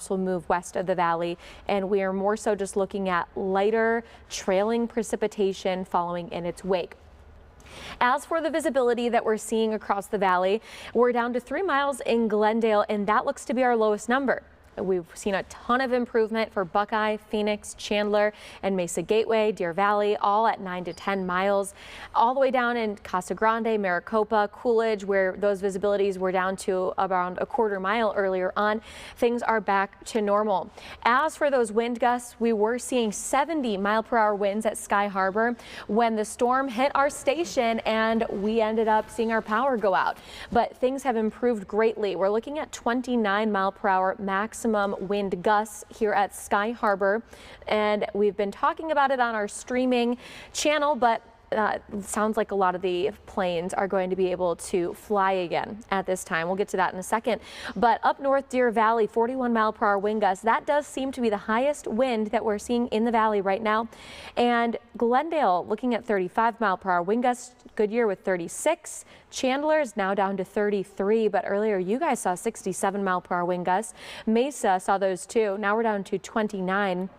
also move west of the valley, and we are more so just looking at lighter trailing precipitation following in its wake. As for the visibility that we're seeing across the valley, we're down to 3 miles in Glendale, and that looks to be our lowest number. We've seen a ton of improvement for Buckeye, Phoenix, Chandler, and Mesa Gateway, Deer Valley, all at 9 to 10 miles. All the way down in Casa Grande, Maricopa, Coolidge, where those visibilities were down to around a quarter mile earlier on, things are back to normal. As for those wind gusts, we were seeing 70-mile-per-hour winds at Sky Harbor when the storm hit our station, and we ended up seeing our power go out. But things have improved greatly. We're looking at 29-mile-per-hour maximum wind gusts here at Sky Harbor, and we've been talking about it on our streaming channel, but sounds like a lot of the planes are going to be able to fly again at this time. We'll get to that in a second. But up north, Deer Valley, 41-mile-per-hour wind gusts. That does seem to be the highest wind that we're seeing in the valley right now. And Glendale looking at 35-mile-per-hour wind gusts. Goodyear with 36. Chandler is now down to 33, but earlier you guys saw 67-mile-per-hour wind gusts. Mesa saw those too. Now we're down to 29.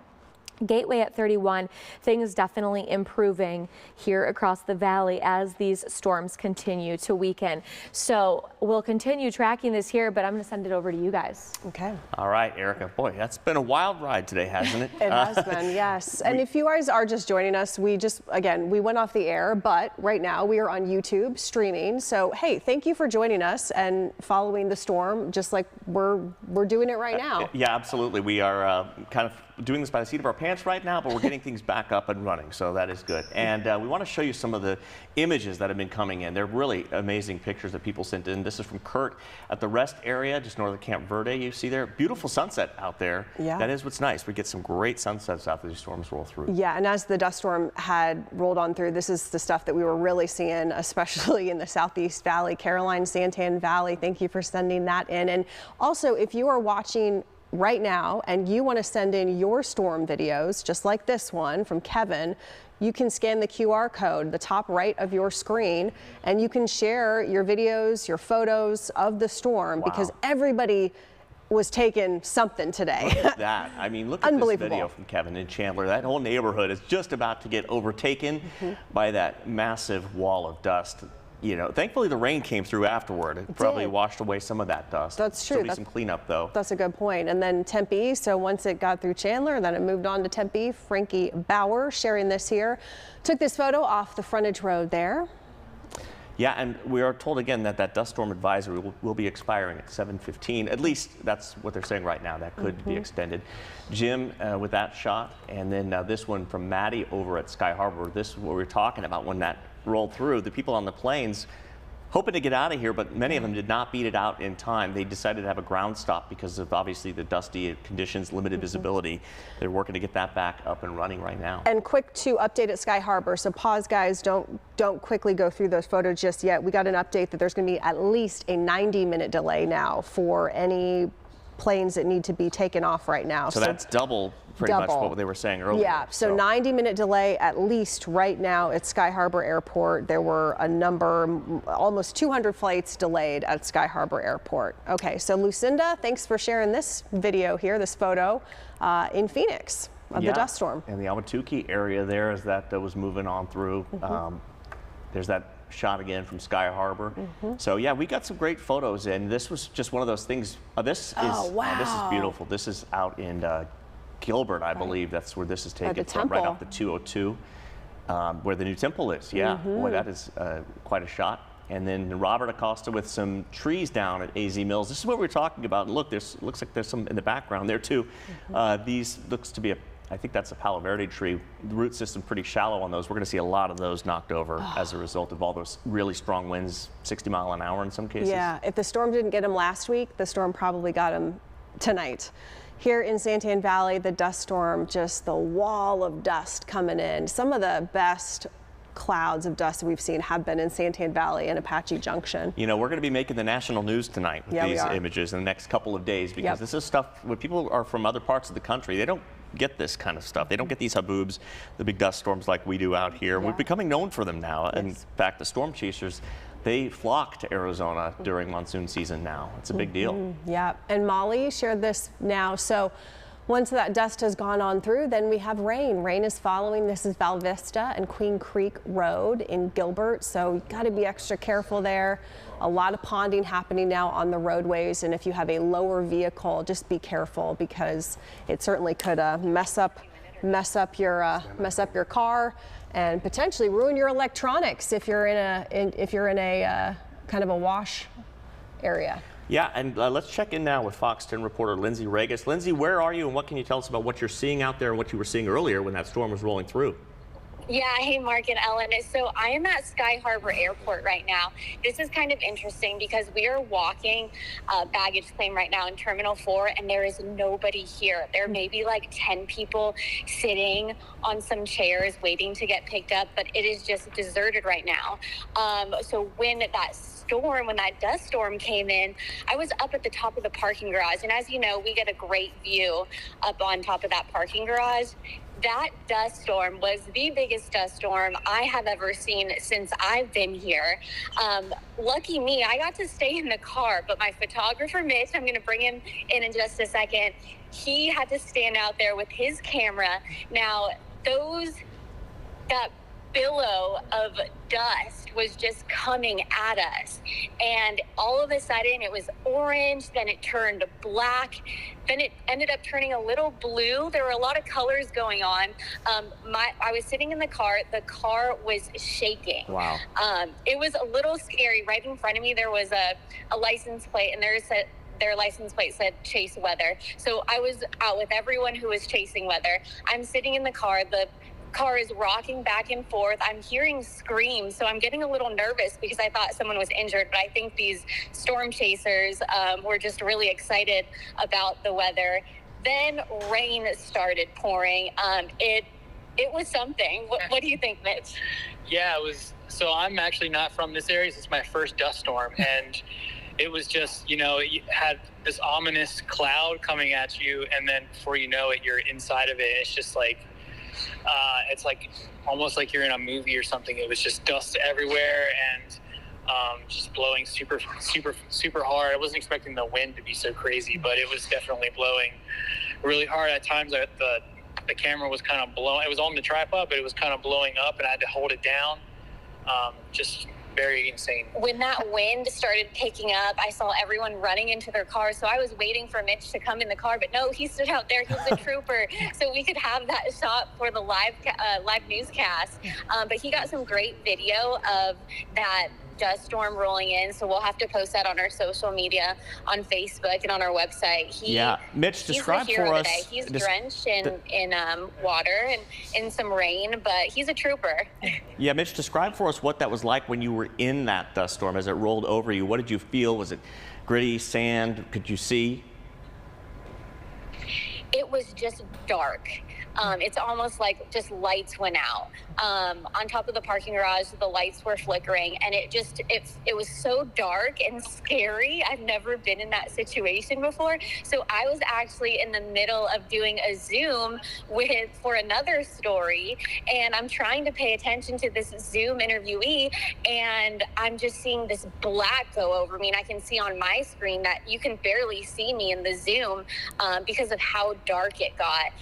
Gateway at 31. Things definitely improving here across the valley as these storms continue to weaken. So we'll continue tracking this here, but I'm going to send it over to you guys. Okay. All right, Erica. Boy, that's been a wild ride today, hasn't it? It has been, yes. And if you guys are just joining us, we went off the air, but right now we are on YouTube streaming. So, hey, thank you for joining us and following the storm, just like we're doing it right now. Yeah, absolutely. We are kind of doing this by the seat of our pants right now, but we're getting things back up and running, so that is good. And we want to show you some of the images that have been coming in. They're really amazing pictures that people sent in. This is from Kurt at the rest area, just north of Camp Verde. You see there, beautiful sunset out there. Yeah. That is what's nice. We get some great sunsets after these storms roll through. Yeah, and as the dust storm had rolled on through, this is the stuff that we were really seeing, especially in the Southeast Valley, Caroline, Santan Valley. Thank you for sending that in. And also, if you are watching right now and you want to send in your storm videos, just like this one from Kevin, you can scan the QR code, the top right of your screen, and you can share your videos, your photos of the storm. Wow. Because everybody was taking something today. Look at that. I mean, look at this video from Kevin in Chandler. That whole neighborhood is just about to get overtaken by that massive wall of dust. You know, thankfully the rain came through afterward. It probably washed away some of that dust. That's true. There'll be some cleanup though. That's a good point. And then Tempe, so once it got through Chandler, then it moved on to Tempe. Frankie Bauer sharing this here. Took this photo off the frontage road there. Yeah, and we are told again that that dust storm advisory will be expiring at 7:15. At least that's what they're saying right now. That could be extended. Jim with that shot, and then this one from Maddie over at Sky Harbor. This is what we were talking about when that rolled through. The people on the planes hoping to get out of here, but many of them did not beat it out in time. They decided to have a ground stop because of obviously the dusty conditions, limited visibility. They're working to get that back up and running right now. And quick to update at Sky Harbor. So pause, guys. Don't quickly go through those photos just yet. We got an update that there's going to be at least a 90-minute delay now for any planes that need to be taken off right now. So that's double pretty much what they were saying earlier. Yeah, so 90-minute delay at least right now at Sky Harbor Airport. There were a number, almost 200 flights delayed at Sky Harbor Airport. Okay, so Lucinda, thanks for sharing this video here, this photo in Phoenix of the dust storm. And the Ahwatukee area there as that was moving on through. There's that shot again from Sky Harbor. So yeah, we got some great photos, and this was just one of those things. This is beautiful. This is out in Gilbert, I believe. That's where this is taken from, right off the 202, where the new temple is. Yeah, boy, that is quite a shot. And then Robert Acosta with some trees down at AZ Mills. This is what we're talking about. And look, looks like there's some in the background there too. These looks to be I think that's a Palo Verde tree. The root system pretty shallow on those. We're going to see a lot of those knocked over as a result of all those really strong winds, 60 mile an hour in some cases. Yeah, if the storm didn't get them last week, the storm probably got them tonight. Here in Santan Valley, the dust storm, just the wall of dust coming in. Some of the best clouds of dust that we've seen have been in Santan Valley and Apache Junction. You know, we're going to be making the national news tonight with these images in the next couple of days, because this is stuff when people are from other parts of the country, they don't get this kind of stuff. They don't get these haboobs, the big dust storms like we do out here. We're becoming known for them now. And in fact, the storm chasers, they flock to Arizona during monsoon season now. It's a big deal. Yeah, and Molly shared this now. So once that dust has gone on through, then we have rain. Rain is following. This is Val Vista and Queen Creek Road in Gilbert. So you got to be extra careful there. A lot of ponding happening now on the roadways. And if you have a lower vehicle, just be careful because it certainly could mess up your car and potentially ruin your electronics if you're in a kind of a wash area. Yeah, and let's check in now with Fox 10 reporter Lindsay Regas. Lindsay, where are you and what can you tell us about what you're seeing out there and what you were seeing earlier when that storm was rolling through? Yeah, hey Mark and Ellen. So I am at Sky Harbor Airport right now. This is kind of interesting because we are walking baggage claim right now in Terminal 4 and there is nobody here. There may be like 10 people sitting on some chairs waiting to get picked up, but it is just deserted right now. So when that dust storm came in, I was up at the top of the parking garage. And as you know, we get a great view up on top of that parking garage. That dust storm was the biggest dust storm I have ever seen since I've been here. Lucky me, I got to stay in the car, but my photographer, Mitch, I'm going to bring him in just a second, he had to stand out there with his camera. Now, that billow of dust was just coming at us, and all of a sudden it was orange, then it turned black, then it ended up turning a little blue. There were a lot of colors going on. I was sitting in the car was shaking. Wow. It was a little scary. Right in front of me there was a license plate, and their license plate said chase weather. So I was out with everyone who was chasing weather. I'm sitting in the car, the car is rocking back and forth. I'm hearing screams, so I'm getting a little nervous because I thought someone was injured, but I think these storm chasers were just really excited about the weather. Then rain started pouring. It was something. What do you think, Mitch? Yeah, it was. So I'm actually not from this area. It's my first dust storm, and it was just, you had this ominous cloud coming at you, and then before you know it, you're inside of it. It's just like, it's like almost like you're in a movie or something. It was just dust everywhere and just blowing super, super, super hard. I wasn't expecting the wind to be so crazy, but it was definitely blowing really hard. At times, the camera was kind of blowing. It was on the tripod, but it was kind of blowing up, and I had to hold it down. Just very insane. When that wind started picking up, I saw everyone running into their cars. So I was waiting for Mitch to come in the car, but no, he stood out there. He was a trooper, so we could have that shot for the live newscast. But he got some great video of that dust storm rolling in, so we'll have to post that on our social media, on Facebook and on our website. Mitch, describe for us. Today. He's drenched in water and in some rain, but he's a trooper. Yeah, Mitch, describe for us what that was like when you were in that dust storm as it rolled over you. What did you feel? Was it gritty, sand? Could you see? It was just dark. It's almost like just lights went out. On top of the parking garage, the lights were flickering, and it was so dark and scary. I've never been in that situation before. So I was actually in the middle of doing a Zoom for another story, and I'm trying to pay attention to this Zoom interviewee, and I'm just seeing this black go over me, and I can see on my screen that you can barely see me in the Zoom because of how dark it got.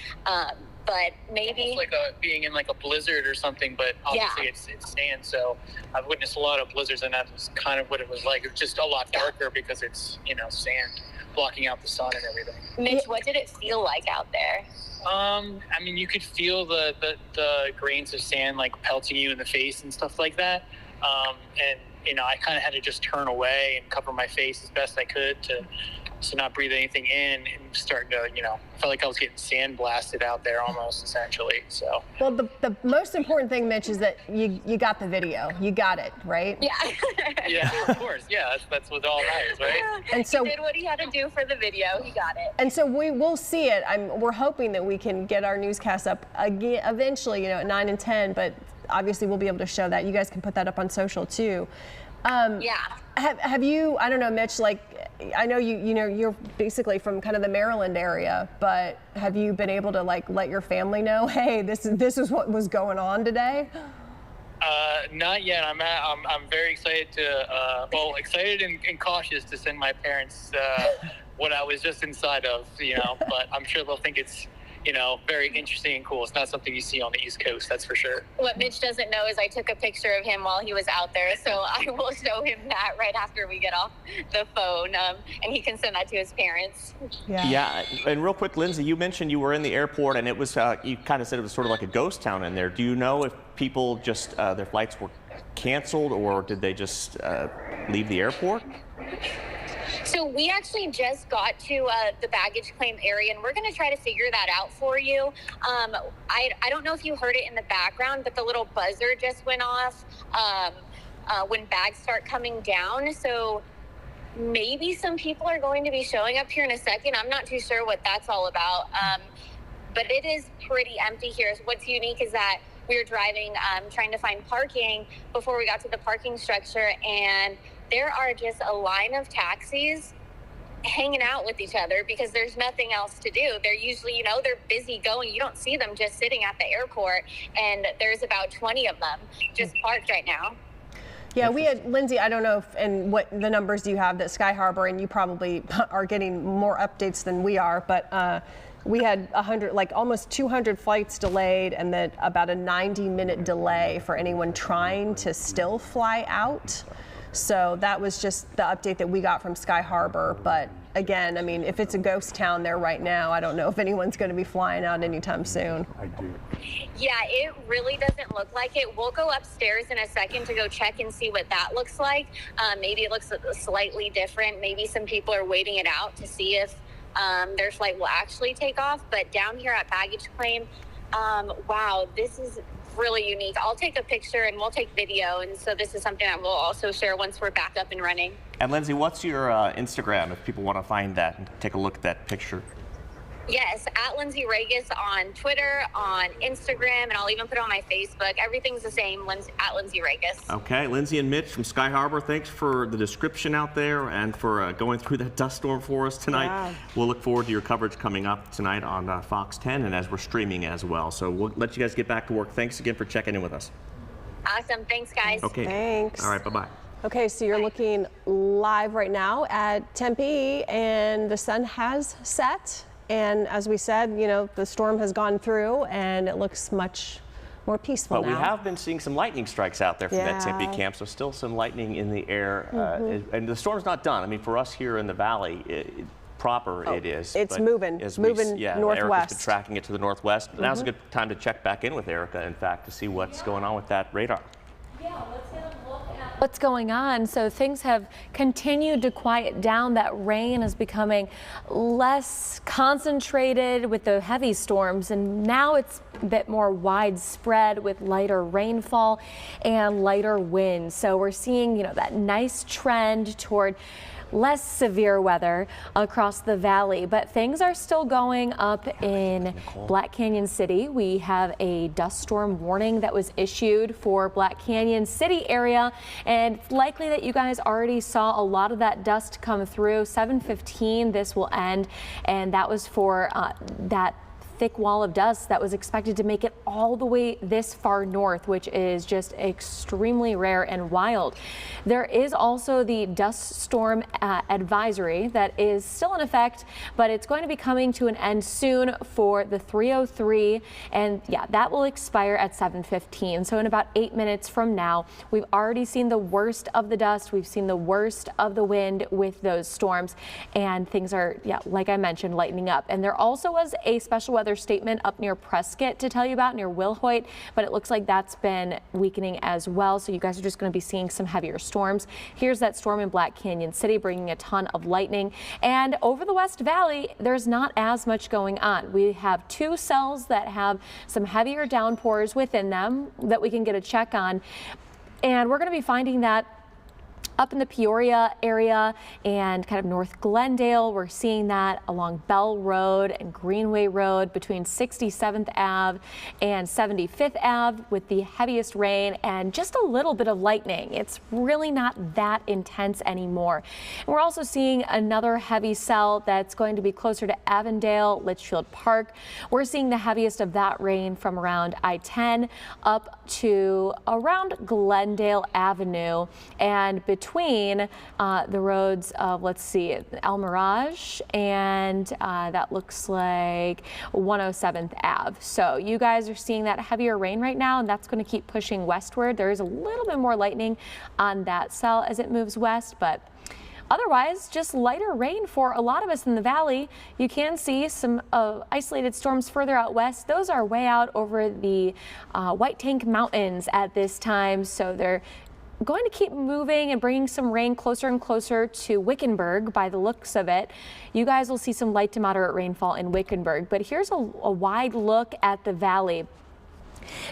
But maybe it's like being in like a blizzard or something, but obviously it's sand. So I've witnessed a lot of blizzards, and that's kind of what it was like. It was just a lot darker because it's sand blocking out the sun and everything. Mitch, what did it feel like out there? I mean, you could feel the grains of sand like pelting you in the face and stuff like that. And I kind of had to just turn away and cover my face as best I could to not breathe anything in, and starting to, felt like I was getting sandblasted out there almost, essentially. So. Well, the most important thing, Mitch, is that you got the video. You got it, right? Yeah. Yeah, of course. Yeah, that's what all matters, right? Yeah. And so he did what he had to do for the video. He got it. And so we will see it. We're hoping that we can get our newscast up again eventually, at 9 and 10. But obviously, we'll be able to show that. You guys can put that up on social too. Yeah. Have you? I don't know, Mitch. Like, I know you're basically from kind of the Maryland area, but have you been able to let your family know, hey, this is what was going on today? Not yet. I'm very excited to, excited and cautious to send my parents what I was just inside of, but I'm sure they'll think it's, very interesting and cool. It's not something you see on the East Coast, that's for sure. What Mitch doesn't know is I took a picture of him while he was out there, so I will show him that right after we get off the phone, and he can send that to his parents. Yeah, and real quick, Lindsay, you mentioned you were in the airport, and it was, you kind of said it was sort of like a ghost town in there. Do you know if people just, their flights were canceled, or did they just leave the airport? So we actually just got to the baggage claim area, and we're going to try to figure that out for you. I don't know if you heard it in the background, but the little buzzer just went off when bags start coming down. So maybe some people are going to be showing up here in a second. I'm not too sure what that's all about, but it is pretty empty here. So what's unique is that we were driving, trying to find parking before we got to the parking structure, and there are just a line of taxis hanging out with each other because there's nothing else to do. They're usually, they're busy going. You don't see them just sitting at the airport, and there's about 20 of them just parked right now. Yeah, we had, Lindsay, I don't know and what the numbers you have that Sky Harbor, and you probably are getting more updates than we are, but we had almost 200 flights delayed, and then about a 90-minute delay for anyone trying to still fly out. So that was just the update that we got from Sky Harbor. But again, I mean, if it's a ghost town there right now, I don't know if anyone's going to be flying out anytime soon. I do. Yeah, it really doesn't look like it. We'll go upstairs in a second to go check and see what that looks like. Maybe it looks slightly different. Maybe some people are waiting it out to see if their flight will actually take off. But down here at baggage claim, wow, this is really unique. I'll take a picture and we'll take video, and so this is something that we'll also share once we're back up and running. And Lindsay, what's your Instagram if people want to find that and take a look at that picture? Yes, at Lindsay Regas on Twitter, on Instagram, and I'll even put it on my Facebook. Everything's the same, at Lindsay Regas. Okay, Lindsay and Mitch from Sky Harbor, thanks for the description out there and for going through that dust storm for us tonight. Yeah. We'll look forward to your coverage coming up tonight on Fox 10 and as we're streaming as well. So we'll let you guys get back to work. Thanks again for checking in with us. Awesome, thanks guys. Okay. Thanks. All right, bye-bye. Okay, so you're looking live right now at Tempe, and the sun has set. And as we said, the storm has gone through and it looks much more peaceful now. But we have been seeing some lightning strikes out there from that Tempe camp, so still some lightning in the air. And the storm's not done. I mean, for us here in the valley, it is. It's moving northwest. Erica's been tracking it to the northwest. Now's a good time to check back in with Erica, in fact, to see what's going on with that radar. Yeah, let's take a look at what's going on. So things have continued to quiet down. That rain is becoming less concentrated with the heavy storms, and now it's a bit more widespread with lighter rainfall and lighter winds. So we're seeing, that nice trend toward less severe weather across the valley, but things are still going up in Black Canyon City. We have a dust storm warning that was issued for Black Canyon City area, and it's likely that you guys already saw a lot of that dust come through. 7:15 this will end, and that was for that thick wall of dust that was expected to make it all the way this far north, which is just extremely rare and wild. There is also the dust storm advisory that is still in effect, but it's going to be coming to an end soon for the 303, and that will expire at 7:15. So in about 8 minutes from now. We've already seen the worst of the dust. We've seen the worst of the wind with those storms, and things are, like I mentioned, lightening up. And there also was a special weather statement up near Prescott to tell you about, near Wilhoit, but it looks like that's been weakening as well. So you guys are just going to be seeing some heavier storms. Here's that storm in Black Canyon City bringing a ton of lightning. And over the West Valley, there's not as much going on. We have 2 cells that have some heavier downpours within them that we can get a check on. And we're going to be finding that up in the Peoria area and kind of North Glendale. We're seeing that along Bell Road and Greenway Road between 67th Ave and 75th Ave with the heaviest rain and just a little bit of lightning. It's really not that intense anymore. And we're also seeing another heavy cell that's going to be closer to Avondale, Litchfield Park. We're seeing the heaviest of that rain from around I-10 up to around Glendale Avenue and between the roads of, let's see, El Mirage and that looks like 107th Ave. So you guys are seeing that heavier rain right now, and that's going to keep pushing westward. There is a little bit more lightning on that cell as it moves west, but otherwise, just lighter rain for a lot of us in the valley. You can see some isolated storms further out west. Those are way out over the White Tank Mountains at this time, so they're going to keep moving and bringing some rain closer and closer to Wickenburg by the looks of it. You guys will see some light to moderate rainfall in Wickenburg, but here's a wide look at the valley.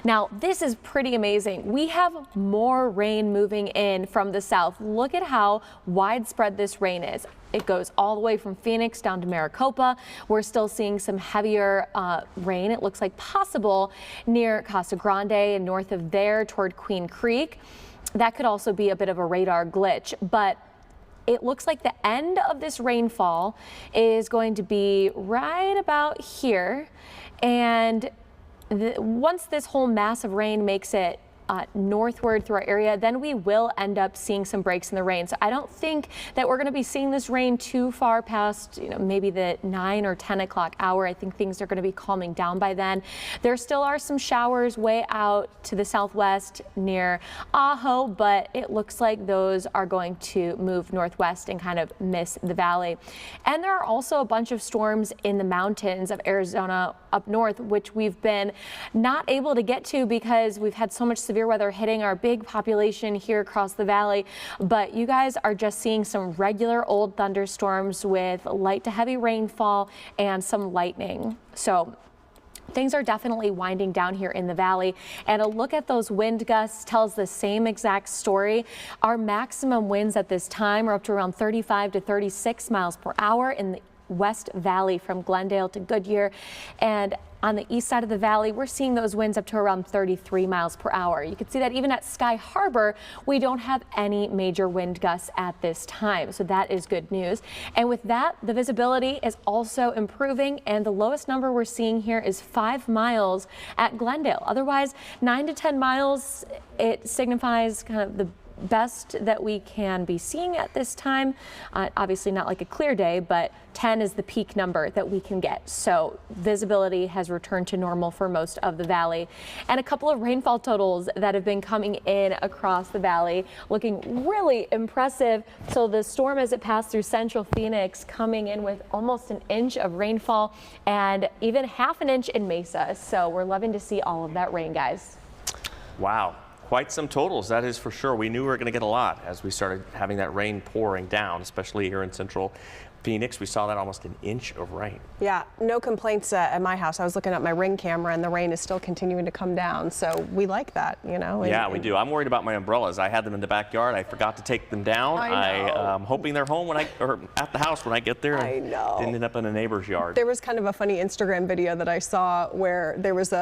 Now, this is pretty amazing. We have more rain moving in from the south. Look at how widespread this rain is. It goes all the way from Phoenix down to Maricopa. We're still seeing some heavier rain. It looks like possible near Casa Grande and north of there toward Queen Creek. That could also be a bit of a radar glitch, but it looks like the end of this rainfall is going to be right about here. And once this whole mass of rain makes it northward through our area, then we will end up seeing some breaks in the rain. So I don't think that we're going to be seeing this rain too far past, maybe the 9 or 10 o'clock hour. I think things are going to be calming down by then. There still are some showers way out to the southwest near Ajo, but it looks like those are going to move northwest and kind of miss the valley. And there are also a bunch of storms in the mountains of Arizona up north, which we've been not able to get to because we've had so much severe weather hitting our big population here across the valley. But you guys are just seeing some regular old thunderstorms with light to heavy rainfall and some lightning. So things are definitely winding down here in the valley, and a look at those wind gusts tells the same exact story. Our maximum winds at this time are up to around 35 to 36 miles per hour in the West Valley from Glendale to Goodyear, and on the east side of the valley, we're seeing those winds up to around 33 miles per hour. You can see that even at Sky Harbor, we don't have any major wind gusts at this time. So that is good news. And with that, the visibility is also improving, and the lowest number we're seeing here is 5 miles at Glendale. Otherwise, 9 to 10 miles, it signifies kind of the best that we can be seeing at this time. Obviously not like a clear day, but 10 is the peak number that we can get. So visibility has returned to normal for most of the valley. And a couple of rainfall totals that have been coming in across the valley looking really impressive. So the storm as it passed through central Phoenix coming in with almost an inch of rainfall and even half an inch in Mesa. So we're loving to see all of that rain, guys. Wow. Quite some totals, that is for sure. We knew we were going to get a lot as we started having that rain pouring down, especially here in central Phoenix. We saw that almost an inch of rain. Yeah, no complaints at my house. I was looking at my Ring camera and the rain is still continuing to come down. So we like that, Yeah, we do. I'm worried about my umbrellas. I had them in the backyard. I forgot to take them down. I'm hoping they're home or at the house when I get there. I know. Ended up in a neighbor's yard. There was kind of a funny Instagram video that I saw where there was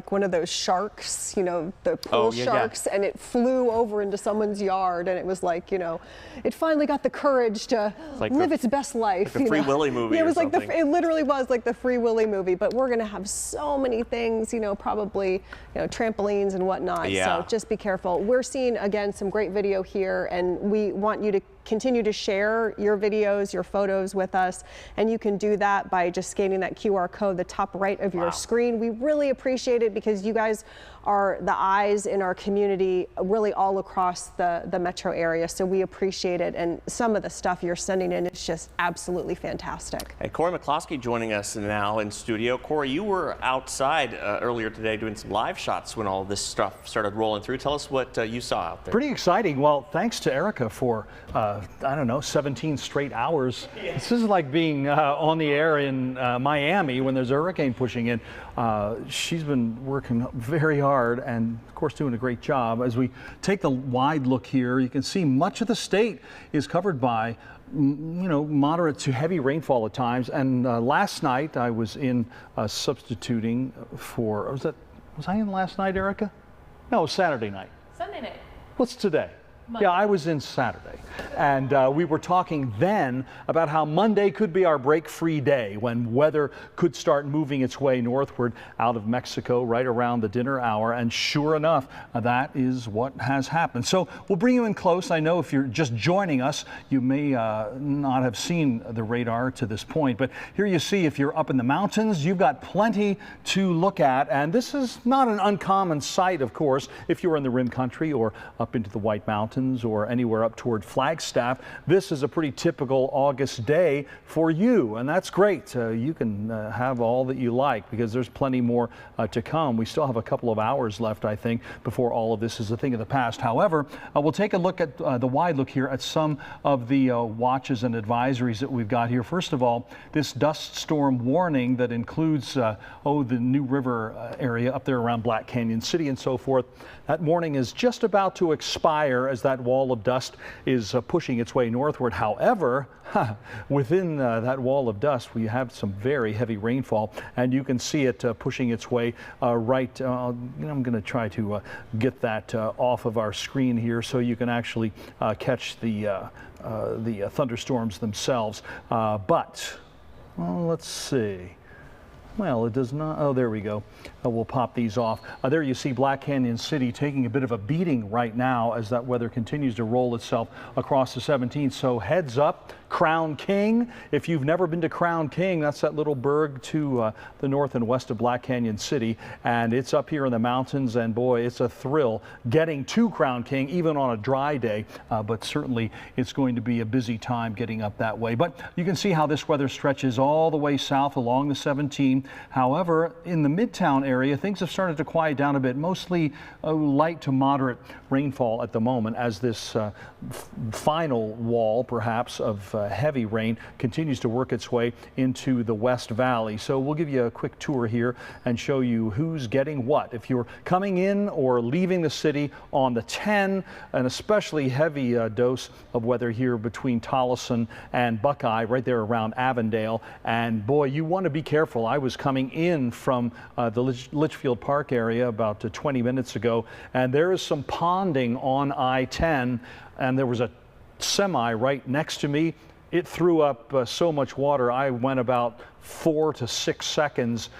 one of those sharks, the pool sharks, and it flew over into someone's yard, and it was like, it finally got the courage to live its best life. Like the Free Willy movie. Yeah, it was like it literally was like the Free Willy movie, but we're going to have so many things, probably, trampolines and whatnot. Yeah. So just be careful. We're seeing, again, some great video here, and we want you to continue to share your videos, your photos with us, and you can do that by just scanning that QR code, the top right of your screen. We really appreciate it because you guys are the eyes in our community really all across the metro area, so we appreciate it, and some of the stuff you're sending in is just absolutely fantastic. And Corey McCloskey joining us now in studio. Corey, you were outside earlier today doing some live shots when all this stuff started rolling through. Tell us what you saw out there. Pretty exciting. Well, thanks to Erica for 17 straight hours. This is like being on the air in Miami when there's a hurricane pushing in. She's been working very hard and, of course, doing a great job. As we take the wide look here, you can see much of the state is covered by moderate to heavy rainfall at times. And last night I was in substituting for, was I in last night, Erica? No, it was Saturday night. Sunday night. What's today? Yeah, I was in Saturday, and we were talking then about how Monday could be our break-free day when weather could start moving its way northward out of Mexico right around the dinner hour, and sure enough, that is what has happened. So we'll bring you in close. I know if you're just joining us, you may not have seen the radar to this point, but here you see if you're up in the mountains, you've got plenty to look at, and this is not an uncommon sight, of course, if you're in the Rim Country or up into the White Mountains or anywhere up toward Flagstaff. This is a pretty typical August day for you, and that's great. You can have all that you like because there's plenty more to come. We still have a couple of hours left, I think, before all of this is a thing of the past. However, we'll take a look at the wide look here at some of the watches and advisories that we've got here. First of all, this dust storm warning that includes the New River area up there around Black Canyon City and so forth. That warning is just about to expire as that wall of dust is pushing its way northward. However, within that wall of dust, we have some very heavy rainfall, and you can see it pushing its way right. I'm going to try to get that off of our screen here so you can actually catch the thunderstorms themselves. But let's see. Well, it does not. Oh, there we go. We'll pop these off. There you see Black Canyon City taking a bit of a beating right now as that weather continues to roll itself across the 17th. So heads up, Crown King. If you've never been to Crown King, that's that little burg to the north and west of Black Canyon City. And it's up here in the mountains. And boy, it's a thrill getting to Crown King, even on a dry day. But certainly it's going to be a busy time getting up that way. But you can see how this weather stretches all the way south along the 17. However, in the Midtown area, things have started to quiet down a bit, mostly light to moderate rainfall at the moment as this final wall, perhaps, of heavy rain continues to work its way into the West Valley. So we'll give you a quick tour here and show you who's getting what. If you're coming in or leaving the city on the 10, an especially heavy dose of weather here between Tolleson and Buckeye, right there around Avondale. And boy, you want to be careful. I was coming in from the Litchfield Park area about 20 minutes ago, and there is some ponding on I-10, and there was a semi right next to me. It threw up so much water, I went about 4 to 6 seconds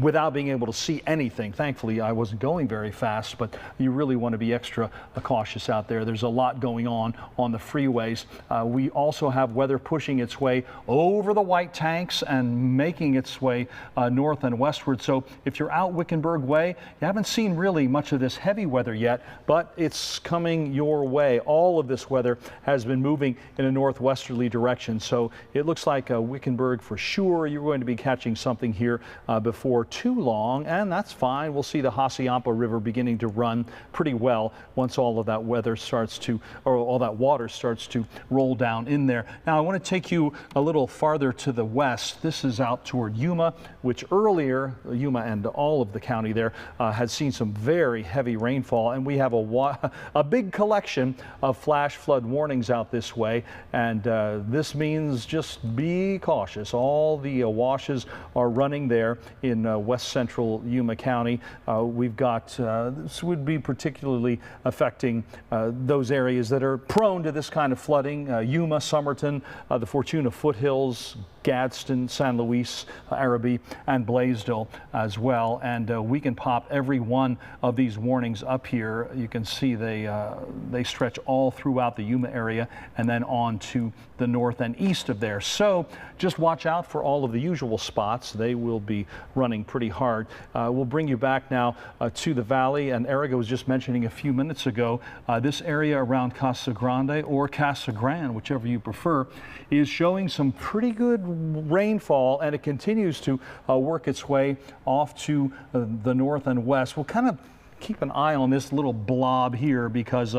without being able to see anything. Thankfully, I wasn't going very fast, but you really want to be extra cautious out there. There's a lot going on the freeways. We also have weather pushing its way over the White Tanks and making its way north and westward. So if you're out Wickenburg way, you haven't seen really much of this heavy weather yet, but it's coming your way. All of this weather has been moving in a northwesterly direction. So it looks like Wickenburg for sure. You're going to be catching something here before too long, and that's fine. We'll see the Hassayampa River beginning to run pretty well once all of that weather starts to, or all that water starts to roll down in there. Now I want to take you a little farther to the west. This is out toward Yuma, which earlier, Yuma and all of the county there, had seen some very heavy rainfall, and we have a big collection of flash flood warnings out this way, and this means just be cautious. All the washes are running there in west central Yuma County. We've got, this would be particularly affecting those areas that are prone to this kind of flooding. Yuma, Somerton, the Fortuna Foothills, Gadsden, San Luis, Arabi, and Blaisdell as well. And we can pop every one of these warnings up here. You can see they stretch all throughout the Yuma area and then on to the north and east of there. So just watch out for all of the usual spots. They will be running pretty hard. We'll bring you back now to the valley, and Erica was just mentioning a few minutes ago, this area around Casa Grande or Casa Grande, whichever you prefer, is showing some pretty good rainfall, and it continues to work its way off to the north and west. We'll kind of keep an eye on this little blob here because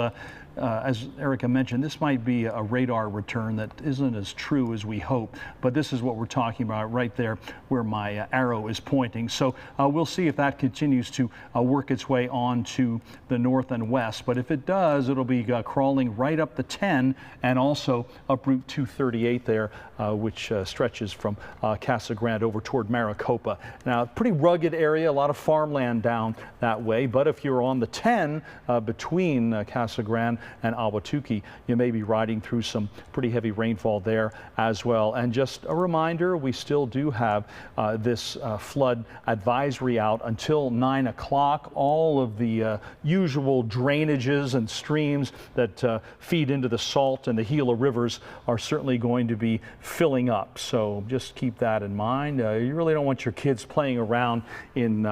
as Erica mentioned, this might be a radar return that isn't as true as we hope, but this is what we're talking about right there where my arrow is pointing. So we'll see if that continues to work its way on to the north and west. But if it does, it'll be crawling right up the 10 and also up Route 238 there, which stretches from Casa Grande over toward Maricopa. Now, pretty rugged area, a lot of farmland down that way, but if you're on the 10 between Casa Grande and Ahwatukee, you may be riding through some pretty heavy rainfall there as well. And just a reminder, we still do have this flood advisory out until 9 o'clock. All of the usual drainages and streams that feed into the Salt and the Gila rivers are certainly going to be filling up. So just keep that in mind. You really don't want your kids playing around in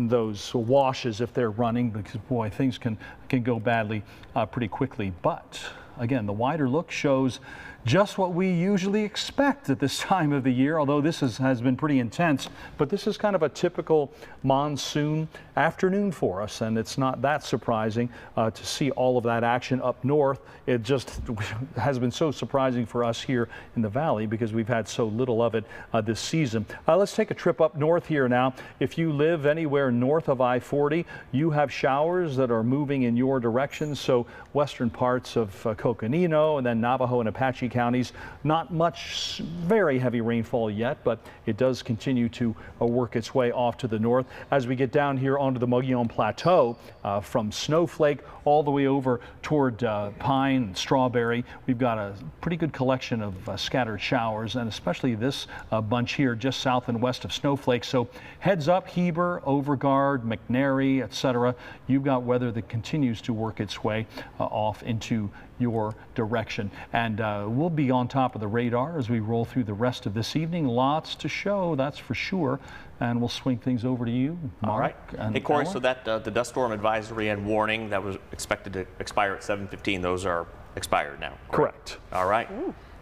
those washes if they're running, because boy, things can go badly pretty quickly. But again, the wider look shows just what we usually expect at this time of the year, although this has been pretty intense. But this is kind of a typical monsoon afternoon for us, and it's not that surprising to see all of that action up north. It just has been so surprising for us here in the valley because we've had so little of it this season. Let's take a trip up north here now. If you live anywhere north of I-40, you have showers that are moving in your direction. So western parts of Coconino and then Navajo and Apache counties, not much very heavy rainfall yet, but it does continue to work its way off to the north. As we get down here onto the Mogollon Plateau, from Snowflake all the way over toward Pine and Strawberry, we've got a pretty good collection of scattered showers, and especially this bunch here just south and west of Snowflake. So heads up, Heber, Overguard, McNary, etc. You've got weather that continues to work its way off into your direction, and we'll be on top of the radar as we roll through the rest of this evening. Lots to show, that's for sure, and we'll swing things over to you, Mark. All right. And hey, Corey, Ella. so that the dust storm advisory and warning that was expected to expire at 7:15, those are expired now. Correct. All right.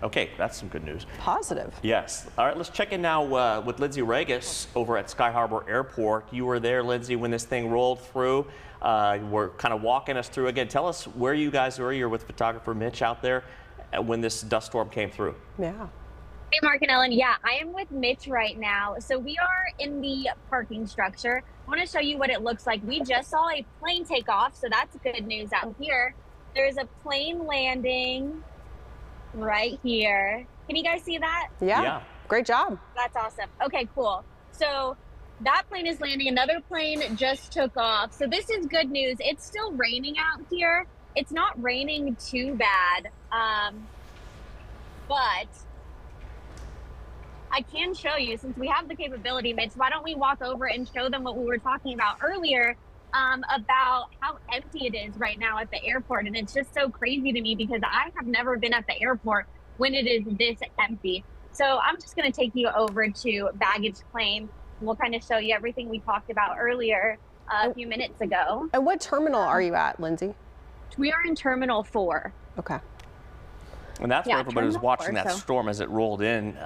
Okay, that's some good news. Positive. Yes. All right, let's check in now with Lindsay Regis over at Sky Harbor Airport. You were there, Lindsay, when this thing rolled through. We're kind of walking us through again. Tell us where you guys were. You're with photographer Mitch out there when this dust storm came through. Yeah. Hey, Mark and Ellen. Yeah, I am with Mitch right now. So we are in the parking structure. I want to show you what it looks like. We just saw a plane take off, so that's good news out here. There's a plane landing right here. Can you guys see that? Yeah. Great job. That's awesome. Okay, cool. So that plane is landing. Another plane just took off. So this is good news. It's still raining out here. It's not raining too bad, but I can show you, since we have the capability, Mitch, why don't we walk over and show them what we were talking about earlier about how empty it is right now at the airport. And it's just so crazy to me because I have never been at the airport when it is this empty. So I'm just going to take you over to baggage claim. We'll kind of show you everything we talked about earlier a few minutes ago. And what terminal are you at, Lindsay? We are in Terminal 4. Okay. And that's where everybody was Terminal watching 4, that so. storm as it rolled in.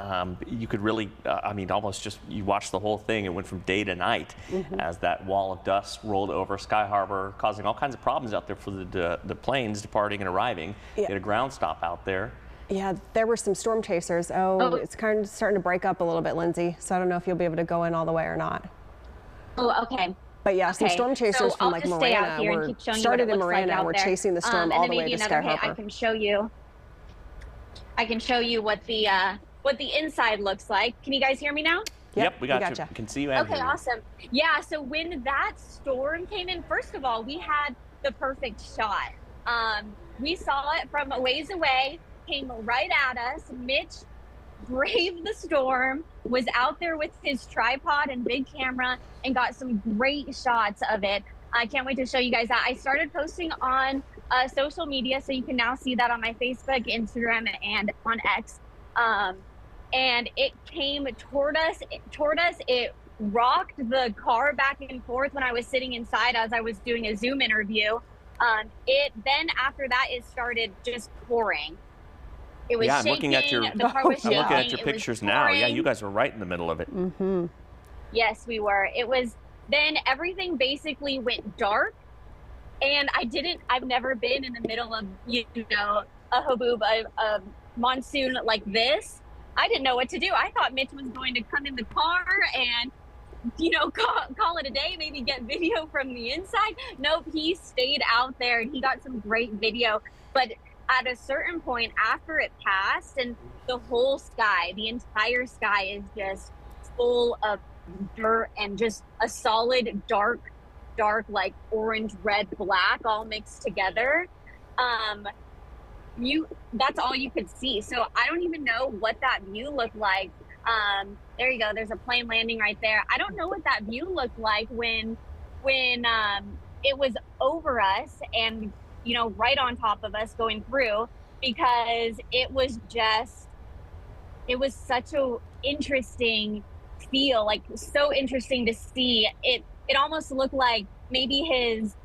You could really, I mean, almost just, you watched the whole thing. It went from day to night as that wall of dust rolled over Sky Harbor, causing all kinds of problems out there for the planes departing and arriving. Yeah. Get a ground stop out there. Yeah, there were some storm chasers. Oh, it's kind of starting to break up a little bit, Lindsay. So I don't know if you'll be able to go in all the way or not. Oh, okay. But yeah, some Okay, storm chasers so from I'll like just stay out Marana here and were keep showing you started what it in looks like Marana. out We're there. chasing the storm And all then the way maybe to another Sky hit, Harbor. I can show you what the inside looks like. Can you guys hear me now? Yep, we got you. gotcha. Can see you and Okay, hear you. awesome. Yeah, so when that storm came in, first of all, we had the perfect shot. We saw it from a ways away, came right at us. Mitch braved the storm, was out there with his tripod and big camera, and got some great shots of it. I can't wait to show you guys that. I started posting on social media, so you can now see that on my Facebook, Instagram, and on X. And it came toward us. It rocked the car back and forth when I was sitting inside as I was doing a Zoom interview. Then after that, it started just pouring. It was I'm shaking. looking at your, The car was shaking. I'm looking at your It was pictures now. Yeah, pouring. you guys were right in the middle of it. Yes, we were. It was, then everything basically went dark. And I've never been in the middle of, a haboob, a monsoon like this. I didn't know what to do. I thought Mitch was going to come in the car and, call it a day, maybe get video from the inside. Nope, he stayed out there and he got some great video. But at a certain point after it passed, and the whole sky, the entire sky is just full of dirt and just a solid dark like orange, red, black all mixed together. that's all you could see. So I don't even know what that view looked like. There you go. There's a plane landing right there. I don't know what that view looked like when it was over us and, you know, right on top of us going through, because it was such a interesting feel, like so interesting to see. It almost looked like maybe his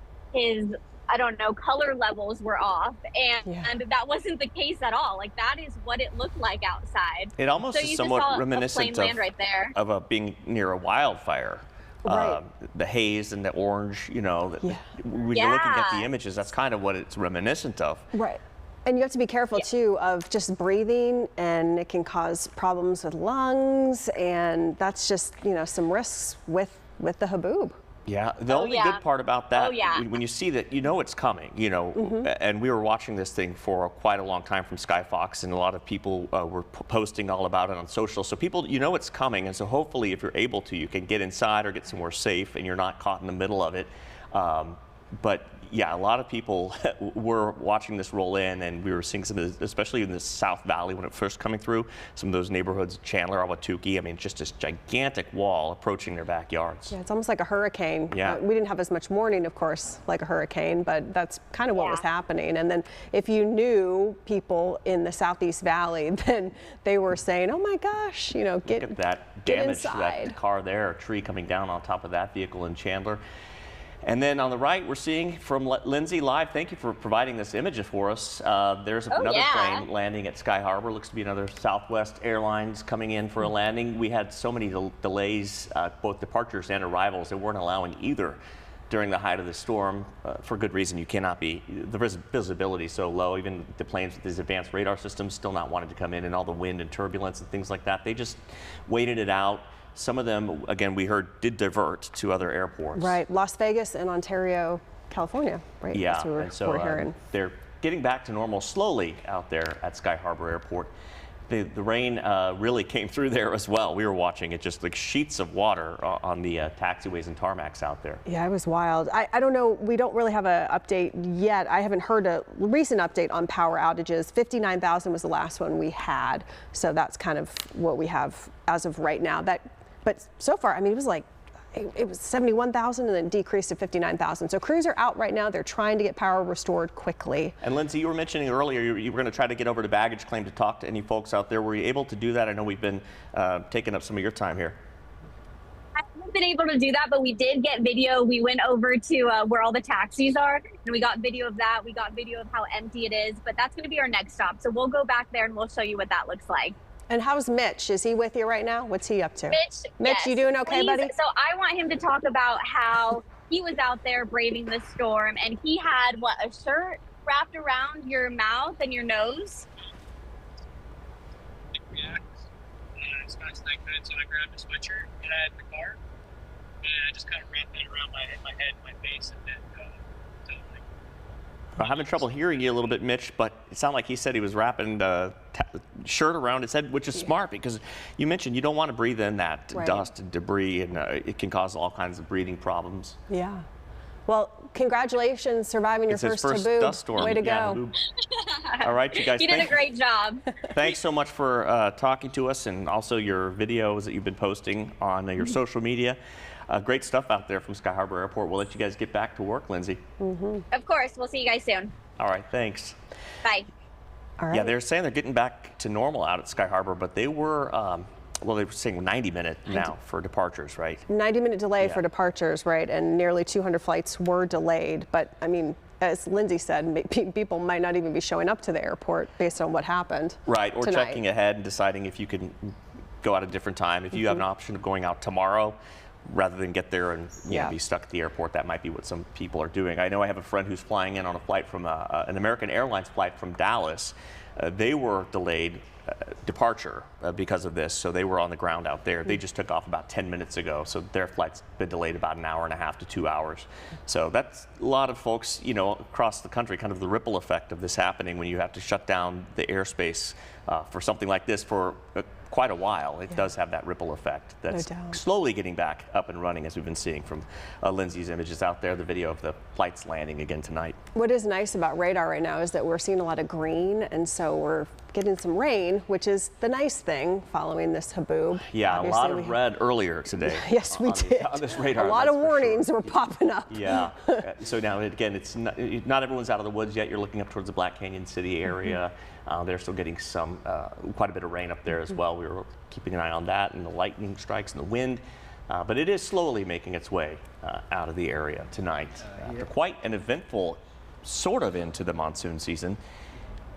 I don't know, color levels were off, and that wasn't the case at all. Like, that is what it looked like outside. It almost is somewhat reminiscent of being near a wildfire. Right. The haze and the orange, you know, when you're looking at the images, that's kind of what it's reminiscent of. Right. And you have to be careful too of just breathing, and it can cause problems with lungs, and that's just, you know, some risks with the haboob. Yeah, the only good part about that, when you see that, you know it's coming, you know, and we were watching this thing for quite a long time from Sky Fox, and a lot of people were posting all about it on social, so people, you know it's coming, and so hopefully if you're able to, you can get inside or get somewhere safe and you're not caught in the middle of it. But yeah, a lot of people were watching this roll in, and we were seeing some of this, especially in the South Valley when it first coming through, some of those neighborhoods, Chandler, Ahwatukee, I mean, just this gigantic wall approaching their backyards. Yeah, it's almost like a hurricane. Yeah. We didn't have as much warning, of course, like a hurricane, but that's kind of what was happening. And then if you knew people in the Southeast Valley, then they were saying, oh my gosh, you know, get Look at that damage to inside. that car there, a tree coming down on top of that vehicle in Chandler. And then on the right, we're seeing from Lindsay live. Thank you for providing this image for us. There's another plane landing at Sky Harbor. Looks to be another Southwest Airlines coming in for a landing. We had so many delays, both departures and arrivals. They weren't allowing either during the height of the storm. For good reason. You cannot be, the visibility is so low. Even the planes with these advanced radar systems still not wanting to come in, and all the wind and turbulence and things like that. They just waited it out. Some of them, again, we heard, did divert to other airports. Right, Las Vegas and Ontario, California, right? Yeah, and so they're getting back to normal slowly out there at Sky Harbor Airport. The rain really came through there as well. We were watching it, just like sheets of water on the taxiways and tarmacs out there. Yeah, it was wild. I don't know, we don't really have an update yet. I haven't heard a recent update on power outages. 59,000 was the last one we had. So that's kind of what we have as of right now. But so far, I mean, it was 71,000 and then decreased to 59,000. So crews are out right now. They're trying to get power restored quickly. And Lindsay, you were mentioning earlier you were going to try to get over to baggage claim to talk to any folks out there. Were you able to do that? I know we've been taking up some of your time here. I haven't been able to do that, but we did get video. We went over to where all the taxis are, and we got video of that. We got video of how empty it is, but that's going to be our next stop. So we'll go back there and we'll show you what that looks like. And how's Mitch? Is he with you right now? What's he up to? Mitch, yes. You doing okay, buddy? So I want him to talk about how he was out there braving the storm, and he had, what, a shirt wrapped around your mouth and your nose? Yeah. As fast as I could, so I grabbed a sweatshirt that I had in the car, and I just kind of wrapped that around my head, my face, and then I'm having trouble hearing you a little bit, Mitch, but it sounded like he said he was wrapping the shirt around his head, which is smart because you mentioned you don't want to breathe in that dust and debris, and it can cause all kinds of breathing problems. Yeah. Well, congratulations surviving your first haboob. Dust storm. Way to go. All right, you guys. You did a great job. Thanks so much for talking to us, and also your videos that you've been posting on your social media. Great stuff out there from Sky Harbor Airport. We'll let you guys get back to work, Lindsay. Of course. We'll see you guys soon. All right, thanks. Bye. All right. Yeah, they're saying they're getting back to normal out at Sky Harbor, but they were, well, they were saying 90-minute now for departures, right? 90-minute delay for departures, right? And nearly 200 flights were delayed. But, I mean, as Lindsay said, people might not even be showing up to the airport based on what happened. Right, or tonight. checking ahead and deciding if you can go out a different time. If you have an option of going out tomorrow, rather than get there and be stuck at the airport, that might be what some people are doing. I know I have a friend who's flying in on a flight from an American Airlines flight from Dallas. They were delayed departure because of this, so they were on the ground out there. They just took off about 10 minutes ago, so their flight's been delayed about an hour and a half to 2 hours. So that's a lot of folks, you know, across the country, kind of the ripple effect of this happening when you have to shut down the airspace for something like this for quite a while, it does have that ripple effect that's slowly getting back up and running, as we've been seeing from Lindsay's images out there, the video of the flights landing again tonight. What is nice about radar right now is that we're seeing a lot of green, and so we're getting some rain, which is the nice thing following this haboob. Yeah, Obviously, a lot of red earlier today. Yes, we did. On this radar. A lot of warnings were popping up. Yeah. So now, again, it's not everyone's out of the woods yet. You're looking up towards the Black Canyon City area. They're still getting quite a bit of rain up there as well. We were keeping an eye on that and the lightning strikes and the wind. But it is slowly making its way out of the area tonight. After quite an eventful sort of into the monsoon season,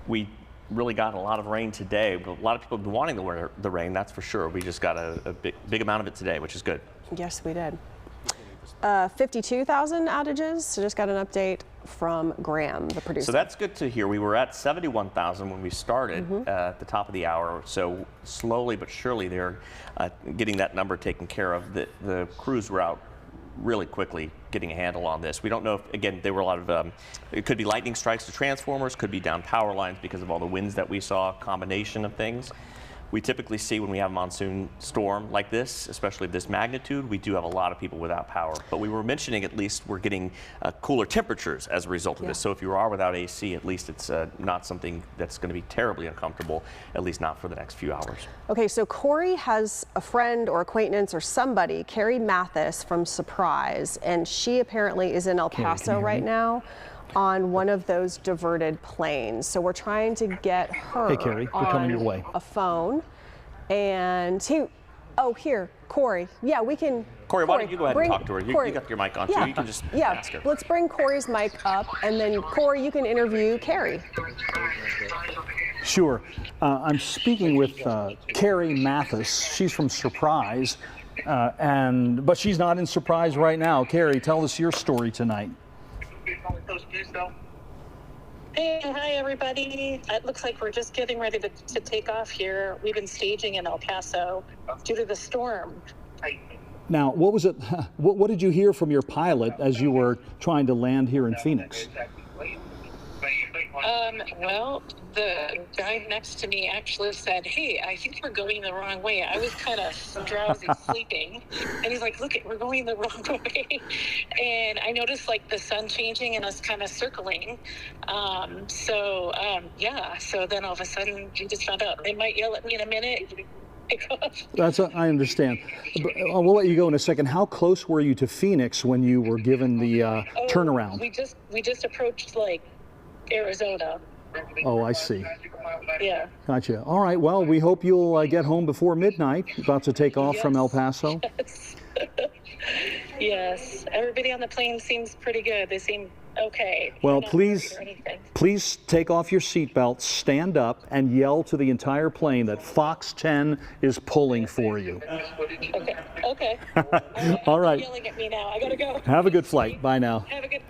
we really got a lot of rain today. A lot of people have been wanting the rain, that's for sure. We just got a big amount of it today, which is good. Yes, we did. 52,000 outages. So just got an update from Graham, the producer. So that's good to hear. We were at 71,000 when we started at the top of the hour. So slowly but surely they're getting that number taken care of. The crews were out really quickly getting a handle on this. We don't know if, again, there were a lot of, it could be lightning strikes to transformers, could be down power lines because of all the winds that we saw, combination of things. We typically see when we have a monsoon storm like this, especially of this magnitude, we do have a lot of people without power. But we were mentioning at least we're getting cooler temperatures as a result of this. So if you are without AC, at least it's not something that's going to be terribly uncomfortable, at least not for the next few hours. Okay, so Corey has a friend or acquaintance or somebody, Carrie Mathis from Surprise, and she apparently is in El Paso right now on one of those diverted planes. So we're trying to get her Hey, Carrie, we're coming your way. A phone. And here, Corey. Yeah, we can. Corey, why don't you go ahead and talk to her? You got your mic on too. You can just ask her. Let's bring Corey's mic up, and then Corey, you can interview Carrie. Sure. I'm speaking with Carrie Mathis. She's from Surprise, but she's not in Surprise right now. Carrie, tell us your story tonight. Hey, hi everybody. It looks like we're just getting ready to take off here. We've been staging in El Paso due to the storm. Now, what was it? What did you hear from your pilot as you were trying to land here in Phoenix? Well, the guy next to me actually said, "Hey, I think we're going the wrong way." I was kind of drowsy, sleeping, and he's like, "Look, we're going the wrong way." And I noticed like the sun changing and us kind of circling. So then all of a sudden, we just found out they might yell at me in a minute. I understand. We'll let you go in a second. How close were you to Phoenix when you were given the turnaround? We just approached like Arizona. Oh, I see. Yeah. Gotcha. All right. Well, we hope you'll get home before midnight. About to take off from El Paso. Yes. Yes. Everybody on the plane seems pretty good. They seem okay. Well, please take off your seatbelt, stand up, and yell to the entire plane that Fox 10 is pulling for you. Okay. All right. Yelling at me now. I gotta go. Have a good flight. Bye now. Have a good.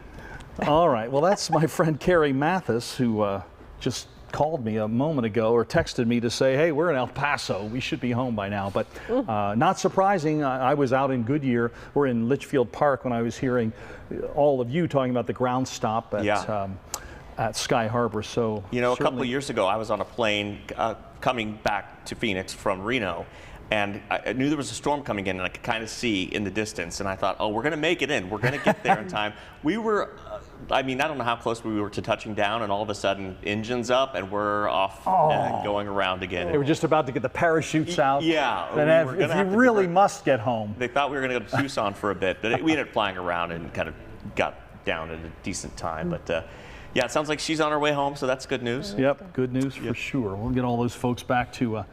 All right. Well, that's my friend Carrie Mathis, who just called me a moment ago or texted me to say, hey, we're in El Paso. We should be home by now. But not surprising. I was out in Goodyear or in Litchfield Park when I was hearing all of you talking about the ground stop at Sky Harbor. So, you know, a couple of years ago, I was on a plane coming back to Phoenix from Reno. And I knew there was a storm coming in, and I could kind of see in the distance. And I thought, oh, we're going to make it in. We're going to get there in time. We were, I mean, I don't know how close we were to touching down, and all of a sudden, engines up, and we're off and going around again. They were just about to get the parachutes out. Yeah. And if you really must get home. They thought we were going to go to Tucson for a bit, but we ended up flying around and kind of got down at a decent time. But yeah, it sounds like she's on her way home, so that's good news. Yep, good news for sure. We'll get all those folks back to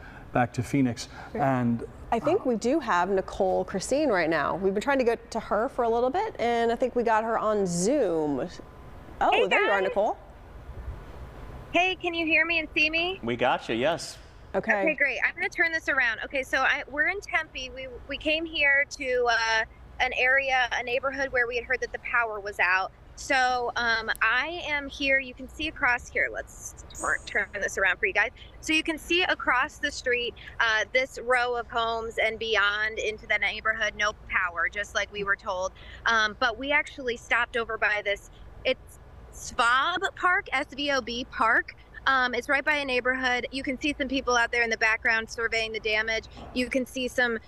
Phoenix. And I think we do have Nicole Christine right now. We've been trying to get to her for a little bit, and I think we got her on Zoom. Oh, hey, there you are, Nicole. Hey, can you hear me and see me? We got you, yes. Okay, great. I'm going to turn this around. Okay, so we're in Tempe. We came here to an area, a neighborhood where we had heard that the power was out. So I am here. You can see across here. Let's turn this around for you guys. So you can see across the street, this row of homes and beyond into the neighborhood, no power, just like we were told. But we actually stopped over by this. It's SVOB Park, SVOB Park. It's right by a neighborhood. You can see some people out there in the background surveying the damage. You can see some,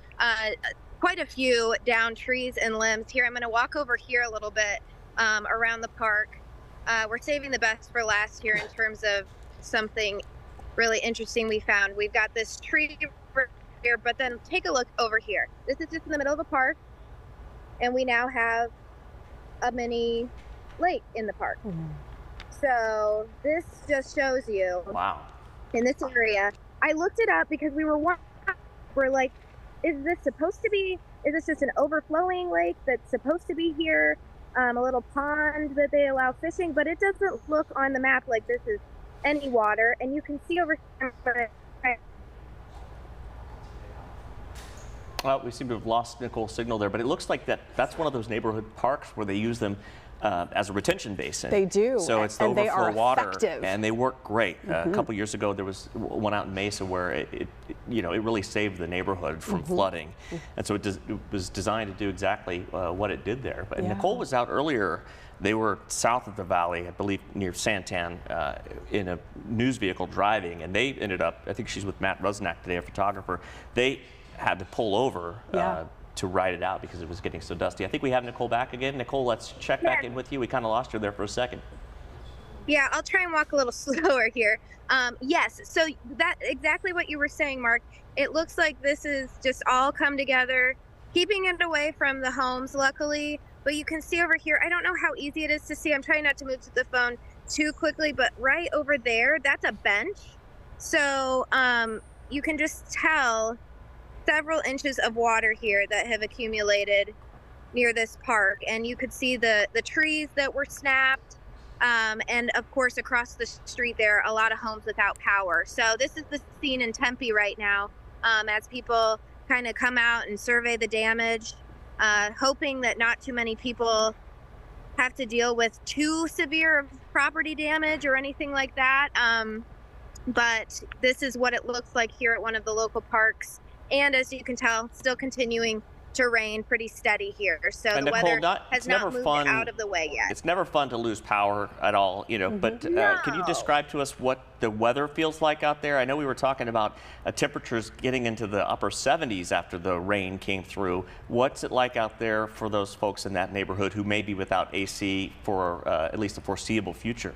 quite a few downed trees and limbs. Here, I'm going to walk over here a little bit around the park. We're saving the best for last here in terms of something really interesting we found. We've got this tree here, but then take a look over here. This is just in the middle of a park, and we now have a mini lake in the park. So this just shows you, wow, in this area. I looked it up because we're like, is this supposed to be, is this just an overflowing lake that's supposed to be here? A little pond that they allow fishing, but it doesn't look on the map like this is any water. And you can see over here. Well, we seem to have lost Nicole's signal there, but it looks like that's one of those neighborhood parks where they use them as a retention basin. They do. So it's the and overflow they are water, effective. and they work great. A couple years ago, there was one out in Mesa where it really saved the neighborhood from flooding, and so it was designed to do exactly what it did there. But Nicole was out earlier. They were south of the valley, I believe, near Santan, in a news vehicle driving, and they ended up, I think she's with Matt Rusnak today, a photographer. They had to pull over to ride it out because it was getting so dusty. I think we have Nicole back again. Nicole, let's check back in with you. We kind of lost her there for a second. Yeah, I'll try and walk a little slower here. Yes, so that exactly what you were saying, Mark. It looks like this is just all come together, keeping it away from the homes, luckily. But you can see over here, I don't know how easy it is to see. I'm trying not to move to the phone too quickly, but right over there, that's a bench. So you can just tell several inches of water here that have accumulated near this park. And you could see the trees that were snapped. And of course, across the street, there are a lot of homes without power. So this is the scene in Tempe right now, as people kind of come out and survey the damage, hoping that not too many people have to deal with too severe property damage or anything like that. But this is what it looks like here at one of the local parks. And as you can tell, still continuing to rain pretty steady here. So and the Nicole, weather has not moved out of the way yet. It's never fun to lose power at all, but can you describe to us what the weather feels like out there? I know we were talking about temperatures getting into the upper 70s after the rain came through. What's it like out there for those folks in that neighborhood who may be without AC for at least a foreseeable future?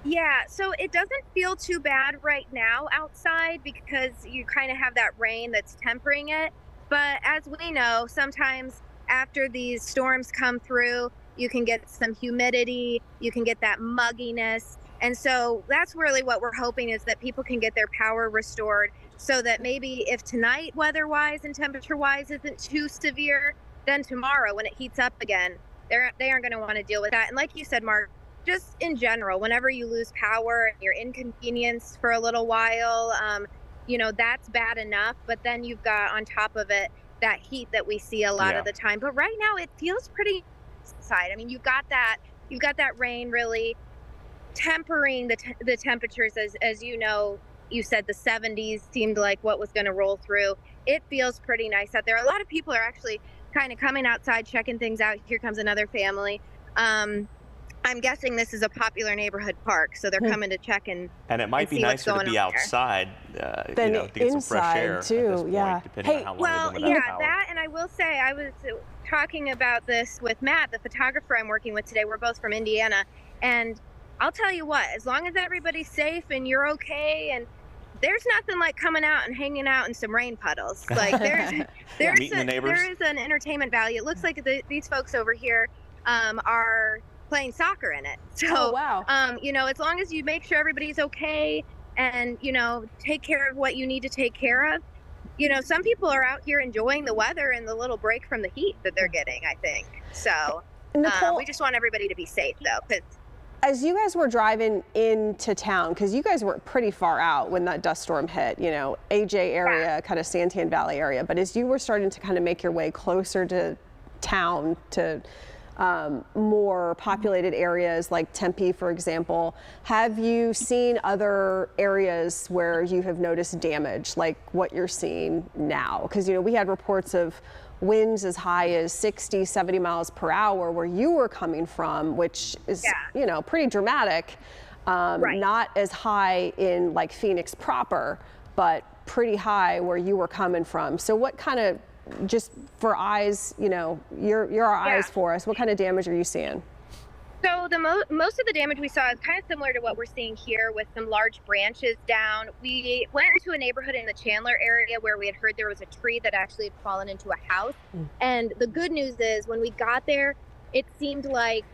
Yeah, so it doesn't feel too bad right now outside because you kind of have that rain that's tempering it. But as we know, sometimes after these storms come through, you can get some humidity, you can get that mugginess. And so that's really what we're hoping is that people can get their power restored so that maybe if tonight weather-wise and temperature-wise isn't too severe, then tomorrow when it heats up again, they aren't going to want to deal with that. And like you said, Mark, just in general, whenever you lose power and you're inconvenienced for a little while, that's bad enough. But then you've got on top of it that heat that we see a lot of the time. But right now it feels pretty inside. I mean, you've got that rain really tempering the temperatures. As you know, you said the 70s seemed like what was going to roll through. It feels pretty nice out there. A lot of people are actually kind of coming outside, checking things out. Here comes another family. I'm guessing this is a popular neighborhood park, so they're coming to check and it might be nicer to be outside, to get some fresh air too. At this point, depending on how long they've been without power. That, and I will say, I was talking about this with Matt, the photographer I'm working with today. We're both from Indiana, and I'll tell you what, as long as everybody's safe and you're okay, and there's nothing like coming out and hanging out in some rain puddles. Like there is an entertainment value. It looks like these folks over here are playing soccer in it. So, as long as you make sure everybody's okay and, take care of what you need to take care of, some people are out here enjoying the weather and the little break from the heat that they're getting, I think. So Nicole, we just want everybody to be safe though. 'Cause as you guys were driving into town, because you guys were pretty far out when that dust storm hit, AJ area, kind of Santan Valley area, but as you were starting to kind of make your way closer to town, to more populated areas like Tempe, for example, have you seen other areas where you have noticed damage like what you're seeing now? Because, we had reports of winds as high as 60, 70 miles per hour where you were coming from, which is, pretty dramatic. Right. Not as high in like Phoenix proper, but pretty high where you were coming from. So what kind of, just for eyes, you know, you're our eyes for us, what kind of damage are you seeing? So the most of the damage we saw is kind of similar to what we're seeing here, with some large branches down. We went into a neighborhood in the Chandler area where we had heard there was a tree that actually had fallen into a house. And the good news is when we got there, it seemed like,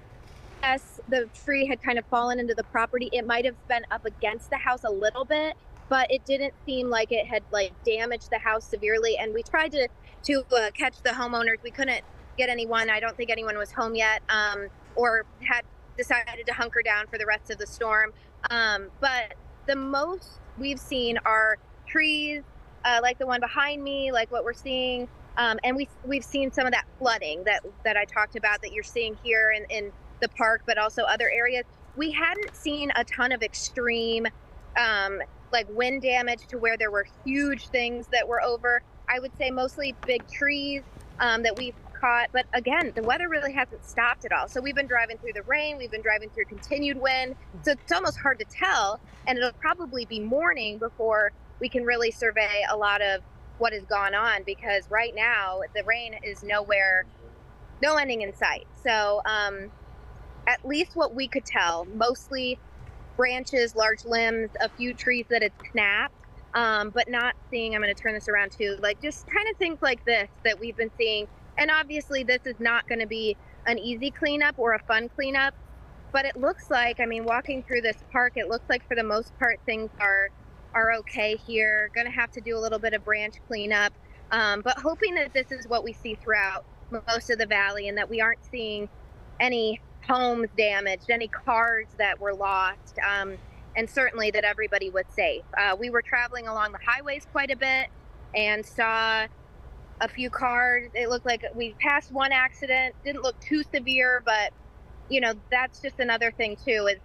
yes, the tree had kind of fallen into the property. It might have been up against the house a little bit, but it didn't seem like it had like damaged the house severely. And we tried to catch the homeowners. We couldn't get anyone. I don't think anyone was home yet, or had decided to hunker down for the rest of the storm. But the most we've seen are trees, like the one behind me, like what we're seeing. And we've seen some of that flooding that I talked about that you're seeing here in the park, but also other areas. We hadn't seen a ton of extreme, like wind damage to where there were huge things that were over. I would say mostly big trees that we've caught. But again, the weather really hasn't stopped at all. So we've been driving through the rain, we've been driving through continued wind. So it's almost hard to tell. And it'll probably be morning before we can really survey a lot of what has gone on, because right now the rain is no ending in sight. So at least what we could tell, mostly branches, large limbs, a few trees that had snapped, but not seeing, I'm going to turn this around too, like just kind of things like this that we've been seeing. And obviously this is not going to be an easy cleanup or a fun cleanup, but it looks like, I mean, walking through this park, it looks like for the most part things are okay here. Going to have to do a little bit of branch cleanup, but hoping that this is what we see throughout most of the valley, and that we aren't seeing any homes damaged, any cars that were lost, and certainly that everybody was safe. We were traveling along the highways quite a bit and saw a few cars. It looked like we passed one accident. Didn't look too severe, but you know, that's just another thing too, is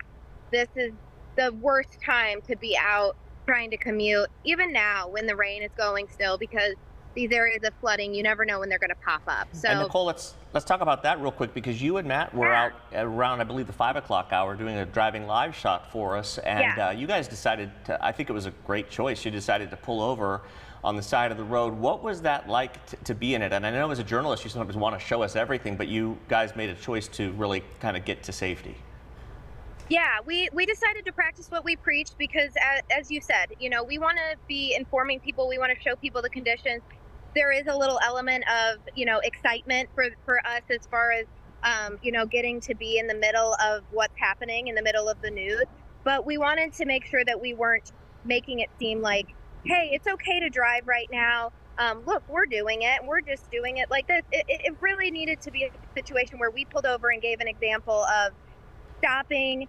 this is the worst time to be out trying to commute, even now when the rain is going still, because these areas of flooding, you never know when they're going to pop up. So, and Nicole, let's talk about that real quick, because you and Matt were out around, I believe, the 5 o'clock hour doing a driving live shot for us, and you guys decided to, I think it was a great choice, you decided to pull over on the side of the road. What was that like to be in it? And I know as a journalist you sometimes want to show us everything, but you guys made a choice to really kind of get to safety. Yeah, we decided to practice what we preach, because as you said, you know, we want to be informing people, we want to show people the conditions. There is a little element of, you know, excitement for us as far as, you know, getting to be in the middle of what's happening, in the middle of the news. But we wanted to make sure that we weren't making it seem like, hey, it's okay to drive right now. Look, we're doing it. We're just doing it like this. It really needed to be a situation where we pulled over and gave an example of stopping,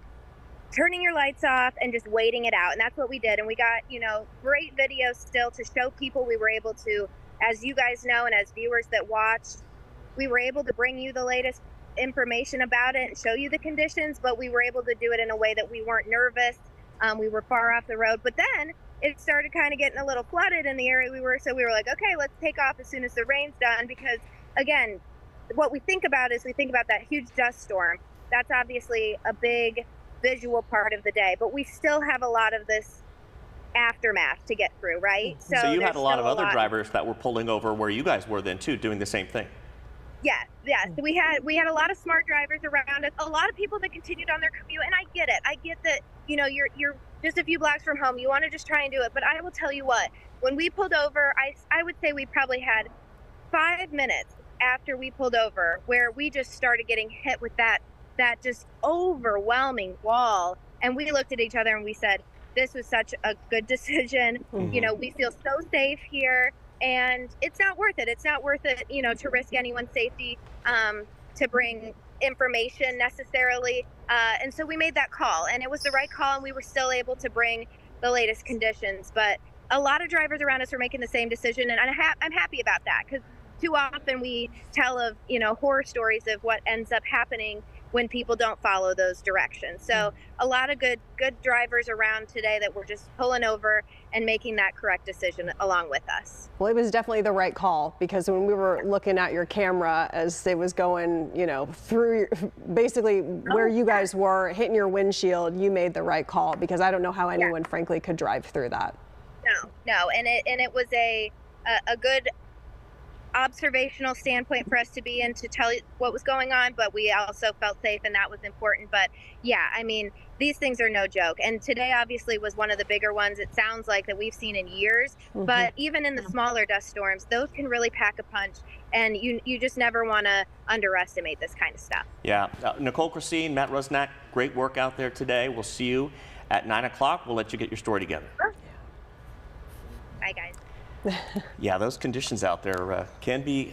turning your lights off, and just waiting it out. And that's what we did. And we got, you know, great videos still to show people. We were able to, as you guys know, and as viewers that watched, we were able to bring you the latest information about it and show you the conditions, but we were able to do it in a way that we weren't nervous. We were far off the road, but then it started kind of getting a little flooded in the area we were. So we were like, okay, let's take off as soon as the rain's done, because again, what we think about is we think about that huge dust storm. That's obviously a big visual part of the day, but we still have a lot of this aftermath to get through, right? So you had a lot of other drivers that were pulling over where you guys were then too, doing the same thing. Yes. So we had a lot of smart drivers around us, a lot of people that continued on their commute, and I get it. I get that, you know, you're just a few blocks from home. You want to just try and do it, but I will tell you what, when we pulled over, I would say we probably had 5 minutes after we pulled over where we just started getting hit with that just overwhelming wall, and we looked at each other and we said, this was such a good decision. You know, we feel so safe here, and it's not worth it. It's not worth it, you know, to risk anyone's safety, to bring information necessarily. And so we made that call, and it was the right call, and we were still able to bring the latest conditions. But a lot of drivers around us were making the same decision, and I'm happy about that, because too often we tell of, you know, horror stories of what ends up happening when people don't follow those directions. So a lot of good drivers around today that were just pulling over and making that correct decision along with us. Well, it was definitely the right call, because when we were looking at your camera as it was going, you know, through basically where you guys were, hitting your windshield, you made the right call, because I don't know how anyone, frankly, could drive through that. No, and it was a good observational standpoint for us to be in to tell you what was going on, but we also felt safe, and that was important. But yeah, I mean, these things are no joke, and today obviously was one of the bigger ones. It sounds like that we've seen in years, but even in the smaller dust storms, those can really pack a punch, and you just never want to underestimate this kind of stuff. Yeah, Nicole Christine, Matt Rusnak, great work out there today. We'll see you at 9 o'clock. We'll let you get your story together. Sure. Bye, guys. Yeah, those conditions out there can be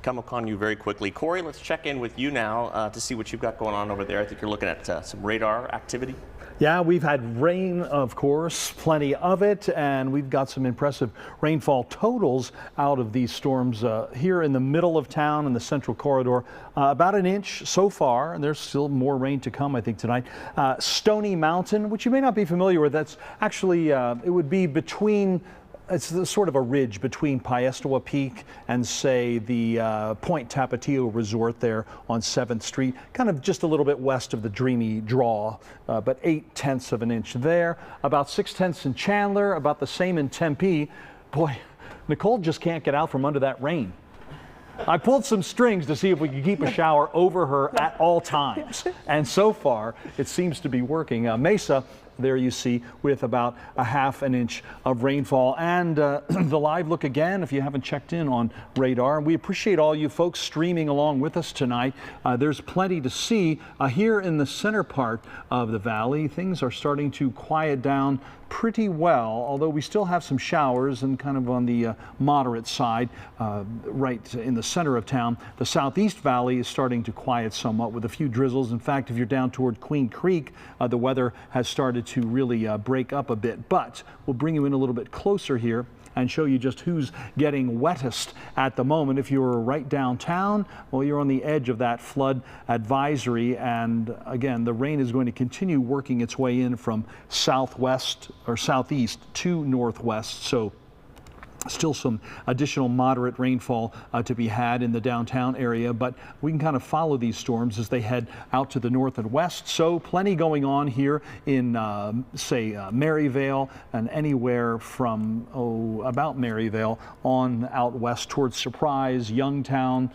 come upon you very quickly. Corey, let's check in with you now to see what you've got going on over there. I think you're looking at some radar activity. Yeah, we've had rain, of course, plenty of it, and we've got some impressive rainfall totals out of these storms here in the middle of town in the central corridor. About an inch so far, and there's still more rain to come, I think, tonight. Stony Mountain, which you may not be familiar with, that's actually, it would be between, it's sort of a ridge between Piestewa Peak and, say, the Point Tapatio Resort there on 7th Street, kind of just a little bit west of the Dreamy Draw, but 0.8 of an inch there. About 0.6 in Chandler, about the same in Tempe. Boy, Nicole just can't get out from under that rain. I pulled some strings to see if we could keep a shower over her at all times, and so far it seems to be working. Mesa, there you see, with about 0.5 inch of rainfall. And the live look again, if you haven't checked in on radar. We appreciate all you folks streaming along with us tonight. There's plenty to see here in the center part of the valley. Things are starting to quiet down pretty well, although we still have some showers and kind of on the moderate side right in the center of town. The southeast valley is starting to quiet somewhat with a few drizzles. In fact, if you're down toward Queen Creek, the weather has started to really break up a bit, but we'll bring you in a little bit closer here and show you just who's getting wettest at the moment. If you're right downtown, well, you're on the edge of that flood advisory. And again, the rain is going to continue working its way in from southwest or southeast to northwest. So still some additional moderate rainfall to be had in the downtown area, but we can kind of follow these storms as they head out to the north and west. So plenty going on here in, say, Maryvale, and anywhere from, about Maryvale on out west towards Surprise, Youngtown,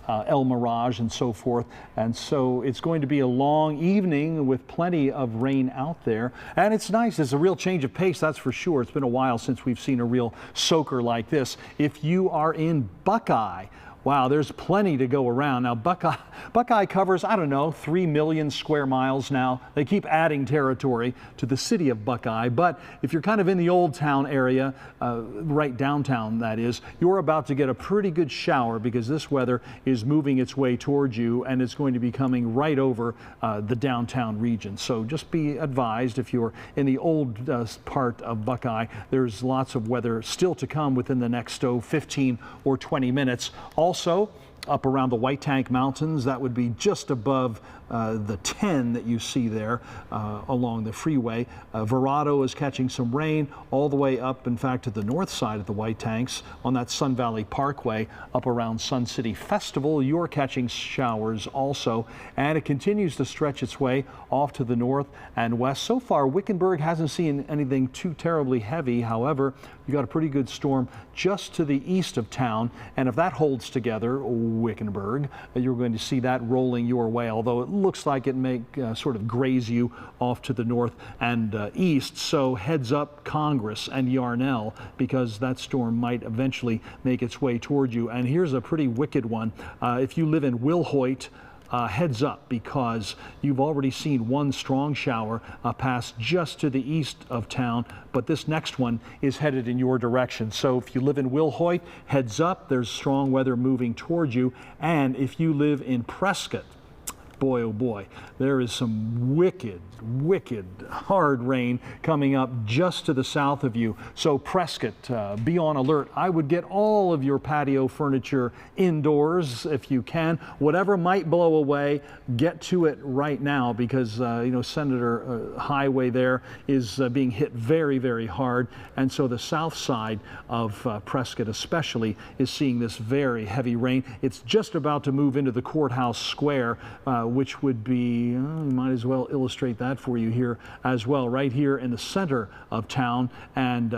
El Mirage, and so forth. And so it's going to be a long evening with plenty of rain out there. And it's nice. It's a real change of pace, that's for sure. It's been a while since we've seen a real soaker like this. If you are in Buckeye, wow, there's plenty to go around. Now, Buckeye covers, I don't know, 3 million square miles now. They keep adding territory to the city of Buckeye. But if you're kind of in the old town area, right downtown that is, you're about to get a pretty good shower, because this weather is moving its way towards you, and it's going to be coming right over the downtown region. So just be advised, if you're in the old part of Buckeye, there's lots of weather still to come within the next 15 or 20 minutes. Also, up around the White Tank Mountains, that would be just above the 10 that you see there along the freeway. Verrado is catching some rain all the way up, in fact, to the north side of the White Tanks on that Sun Valley Parkway up around Sun City Festival. You're catching showers also, and it continues to stretch its way off to the north and west. So far, Wickenburg hasn't seen anything too terribly heavy. However, you got a pretty good storm just to the east of town, and if that holds together, Wickenburg, you're going to see that rolling your way, although it looks like it may sort of graze you off to the north and east. So heads up, Congress and Yarnell, because that storm might eventually make its way toward you. And here's a pretty wicked one. If you live in Wilhoit, heads up, because you've already seen one strong shower pass just to the east of town, but this next one is headed in your direction. So if you live in Wilhoit, heads up, there's strong weather moving towards you. And if you live in Prescott, boy, oh boy, there is some wicked, hard rain coming up just to the south of you. So Prescott, be on alert. I would get all of your patio furniture indoors if you can. Whatever might blow away, get to it right now, because you know, Senator Highway there is being hit very, very hard. And so the south side of Prescott especially is seeing this very heavy rain. It's just about to move into the courthouse square, which would be, we might as well illustrate that for you here as well, right here in the center of town. And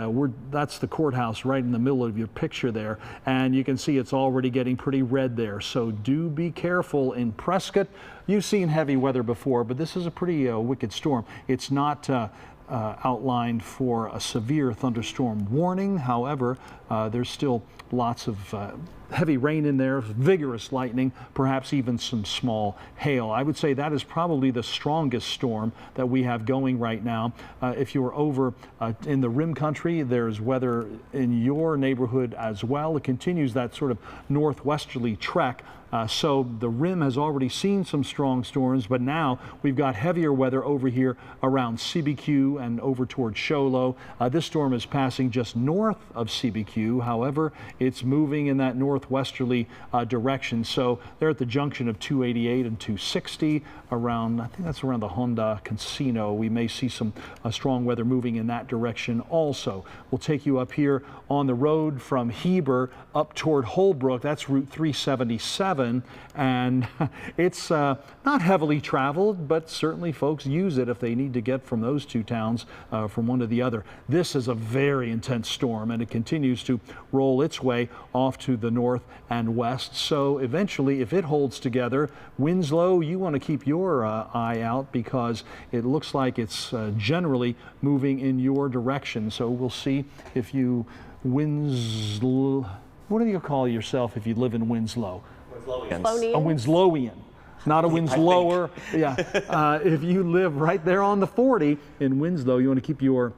that's the courthouse right in the middle of your picture there. And you can see it's already getting pretty red there. So do be careful in Prescott. You've seen heavy weather before, but this is a pretty wicked storm. It's not outlined for a severe thunderstorm warning. However, there's still lots of heavy rain in there, vigorous lightning, perhaps even some small hail. I would say that is probably the strongest storm that we have going right now. If you're over in the rim country, there's weather in your neighborhood as well. It continues that sort of northwesterly trek. So the rim has already seen some strong storms, but now we've got heavier weather over here around CBQ and over toward Show Low. This storm is passing just north of CBQ. However, it's moving in that northwesterly direction. So they're at the junction of 288 and 260 around, I think that's around the Honda Casino. We may see some strong weather moving in that direction also. We'll take you up here on the road from Heber up toward Holbrook. That's Route 377, and it's not heavily traveled, but certainly folks use it if they need to get from those two towns from one to the other. This is a very intense storm, and it continues to roll its way off to the north and west. So eventually, if it holds together, Winslow, you want to keep your eye out, because it looks like it's generally moving in your direction. So we'll see if you what do you call yourself if you live in Winslow? Winslowians. A Winslowian, not a Winslower. Yeah. If you live right there on the 40 in Winslow, you want to keep your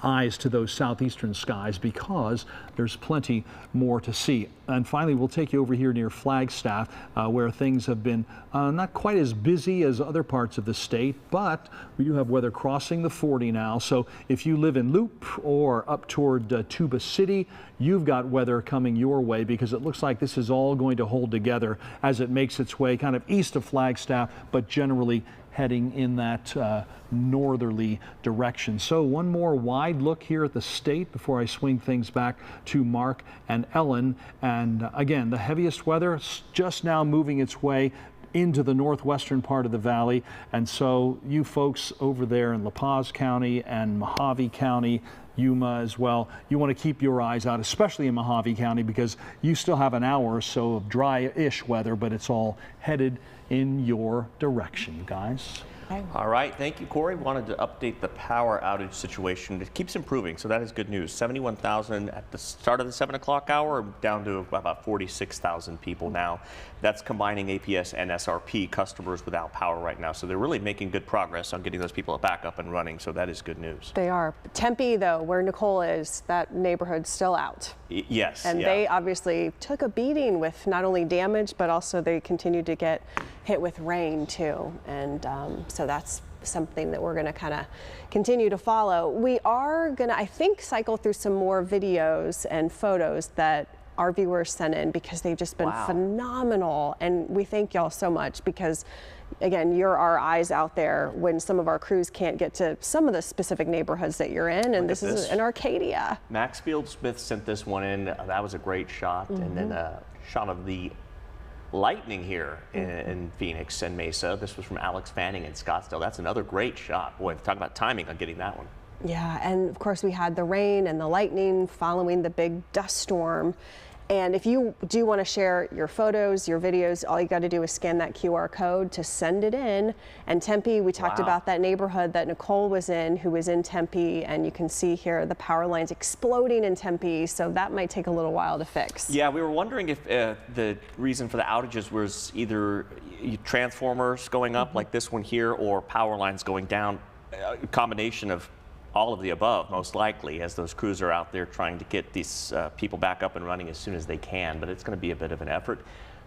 eyes to those southeastern skies, because there's plenty more to see. And finally, we'll take you over here near Flagstaff, where things have been not quite as busy as other parts of the state, but we do have weather crossing the 40 now. So if you live in Loop or up toward Tuba City, you've got weather coming your way, because it looks like this is all going to hold together as it makes its way kind of east of Flagstaff, but generally heading in that northerly direction. So one more wide look here at the state before I swing things back to Mark and Ellen. And again, the heaviest weather just now moving its way into the northwestern part of the valley. And so you folks over there in La Paz County and Mojave County, Yuma as well, you want to keep your eyes out, especially in Mojave County, because you still have an hour or so of dry-ish weather, but it's all headed in your direction, guys. All right, thank you, Corey. Wanted to update the power outage situation. It keeps improving, so that is good news. 71,000 at the start of the 7 o'clock hour, down to about 46,000 people now. That's combining APS and SRP customers without power right now. So they're really making good progress on getting those people back up and running, so that is good news. They are. Tempe, though, where Nicole is, that neighborhood's still out. Yes. And they obviously took a beating with not only damage, but also they continued to get hit with rain, too. And so that's something that we're going to kind of continue to follow. We are going to, I think, cycle through some more videos and photos that our viewers sent in, because they've just been phenomenal. And we thank y'all so much, because again, you're our eyes out there when some of our crews can't get to some of the specific neighborhoods that you're in. And this is in Arcadia. Maxfield Smith sent this one in. That was a great shot. And then a shot of the lightning here in Phoenix and Mesa. This was from Alex Fanning in Scottsdale. That's another great shot. Boy, talk about timing on getting that one. Yeah, and of course we had the rain and the lightning following the big dust storm. And if you do want to share your photos, your videos, all you got to do is scan that QR code to send it in. And Tempe, we talked about that neighborhood that Nicole was in, who was in Tempe, and you can see here the power lines exploding in Tempe, so that might take a little while to fix. Yeah, we were wondering if the reason for the outages was either transformers going up like this one here, or power lines going down, a combination of all of the above, most likely, as those crews are out there trying to get these people back up and running as soon as they can. But it's going to be a bit of an effort.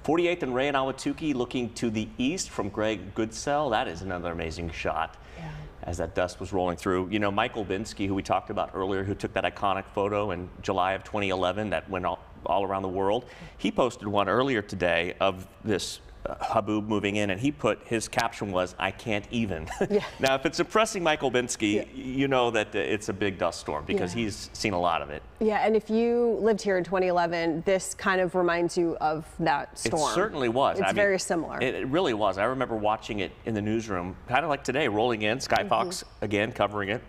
48th and Ray and Ahwatukee looking to the east from Greg Goodsell. That is another amazing shot. Yeah. As that dust was rolling through. You know, Michael Binsky, who we talked about earlier, who took that iconic photo in July of 2011 that went all around the world, he posted one earlier today of this haboob moving in, and his caption was, "I can't even." Yeah. Now, if it's impressing Michael Binsky, you know that it's a big dust storm because he's seen a lot of it. Yeah, and if you lived here in 2011, this kind of reminds you of that storm. It certainly was. It's very similar. It really was. I remember watching it in the newsroom, kind of like today, rolling in, Skyfox again covering it.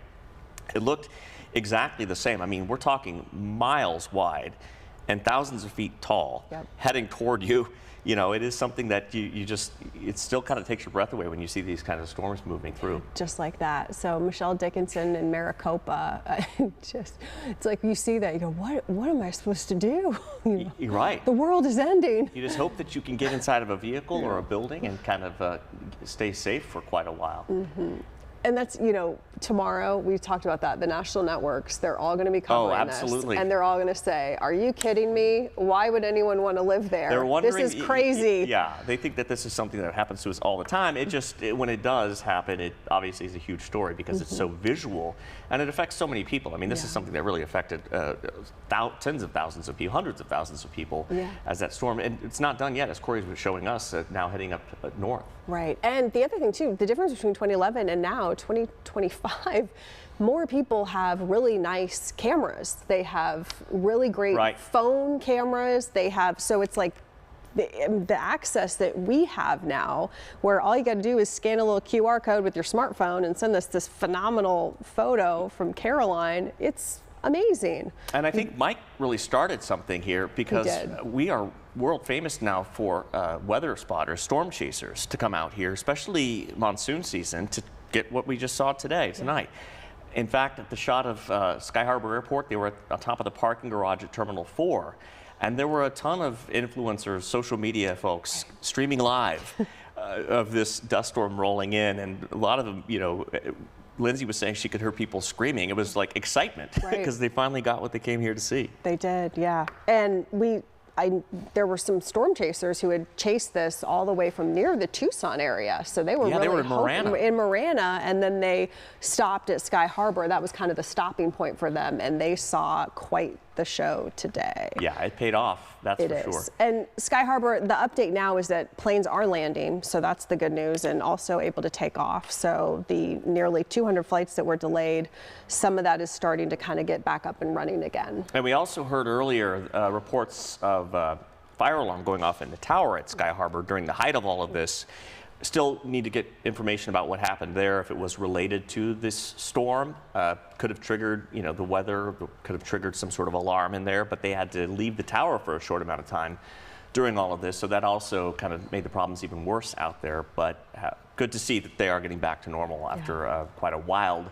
It looked exactly the same. I mean, we're talking miles wide and thousands of feet tall, heading toward you. You know, it is something that it still kind of takes your breath away when you see these kind of storms moving through. Just like that. So Michelle Dickinson in Maricopa, it's like you see that, you go, what am I supposed to do? You know, you're right. The world is ending. You just hope that you can get inside of a vehicle or a building and kind of stay safe for quite a while. And that's, you know, tomorrow, we talked about that, the national networks, they're all going to be covering this. And they're all going to say, are you kidding me? Why would anyone want to live there? They're wondering, this is crazy. Yeah, they think that this is something that happens to us all the time. It just, when it does happen, it obviously is a huge story because it's so visual and it affects so many people. I mean, this is something that really affected tens of thousands of people, hundreds of thousands of people as that storm. And it's not done yet, as Corey was showing us, now heading up north. Right. And the other thing, too, the difference between 2011 and now, 2025, more people have really nice cameras. They have really great phone cameras. They have, so it's like the access that we have now, where all you got to do is scan a little QR code with your smartphone and send us this phenomenal photo from Caroline. It's amazing. And I think Mike really started something here because we are world famous now for weather spotters, storm chasers to come out here, especially monsoon season, to get what we just saw tonight. In fact, at the shot of Sky Harbor Airport, they were on top of the parking garage at Terminal 4. And there were a ton of influencers, social media folks streaming live of this dust storm rolling in. And a lot of them, you know, Lindsay was saying she could hear people screaming. It was like excitement because they finally got what they came here to see. They did, yeah. And there were some storm chasers who had chased this all the way from near the Tucson area. So they were they were in Marana. And then they stopped at Sky Harbor. That was kind of the stopping point for them. And they saw quite the show today. Yeah, it paid off, that's for sure. And Sky Harbor, the update now is that planes are landing, so that's the good news, and also able to take off. So the nearly 200 flights that were delayed, some of that is starting to kind of get back up and running again. And we also heard earlier reports of fire alarm going off in the tower at Sky Harbor during the height of all of this. Still need to get information about what happened there, if it was related to this storm. Could have triggered, you know, the weather, could have triggered some sort of alarm in there, but they had to leave the tower for a short amount of time during all of this. So that also kind of made the problems even worse out there. But good to see that they are getting back to normal after quite a wild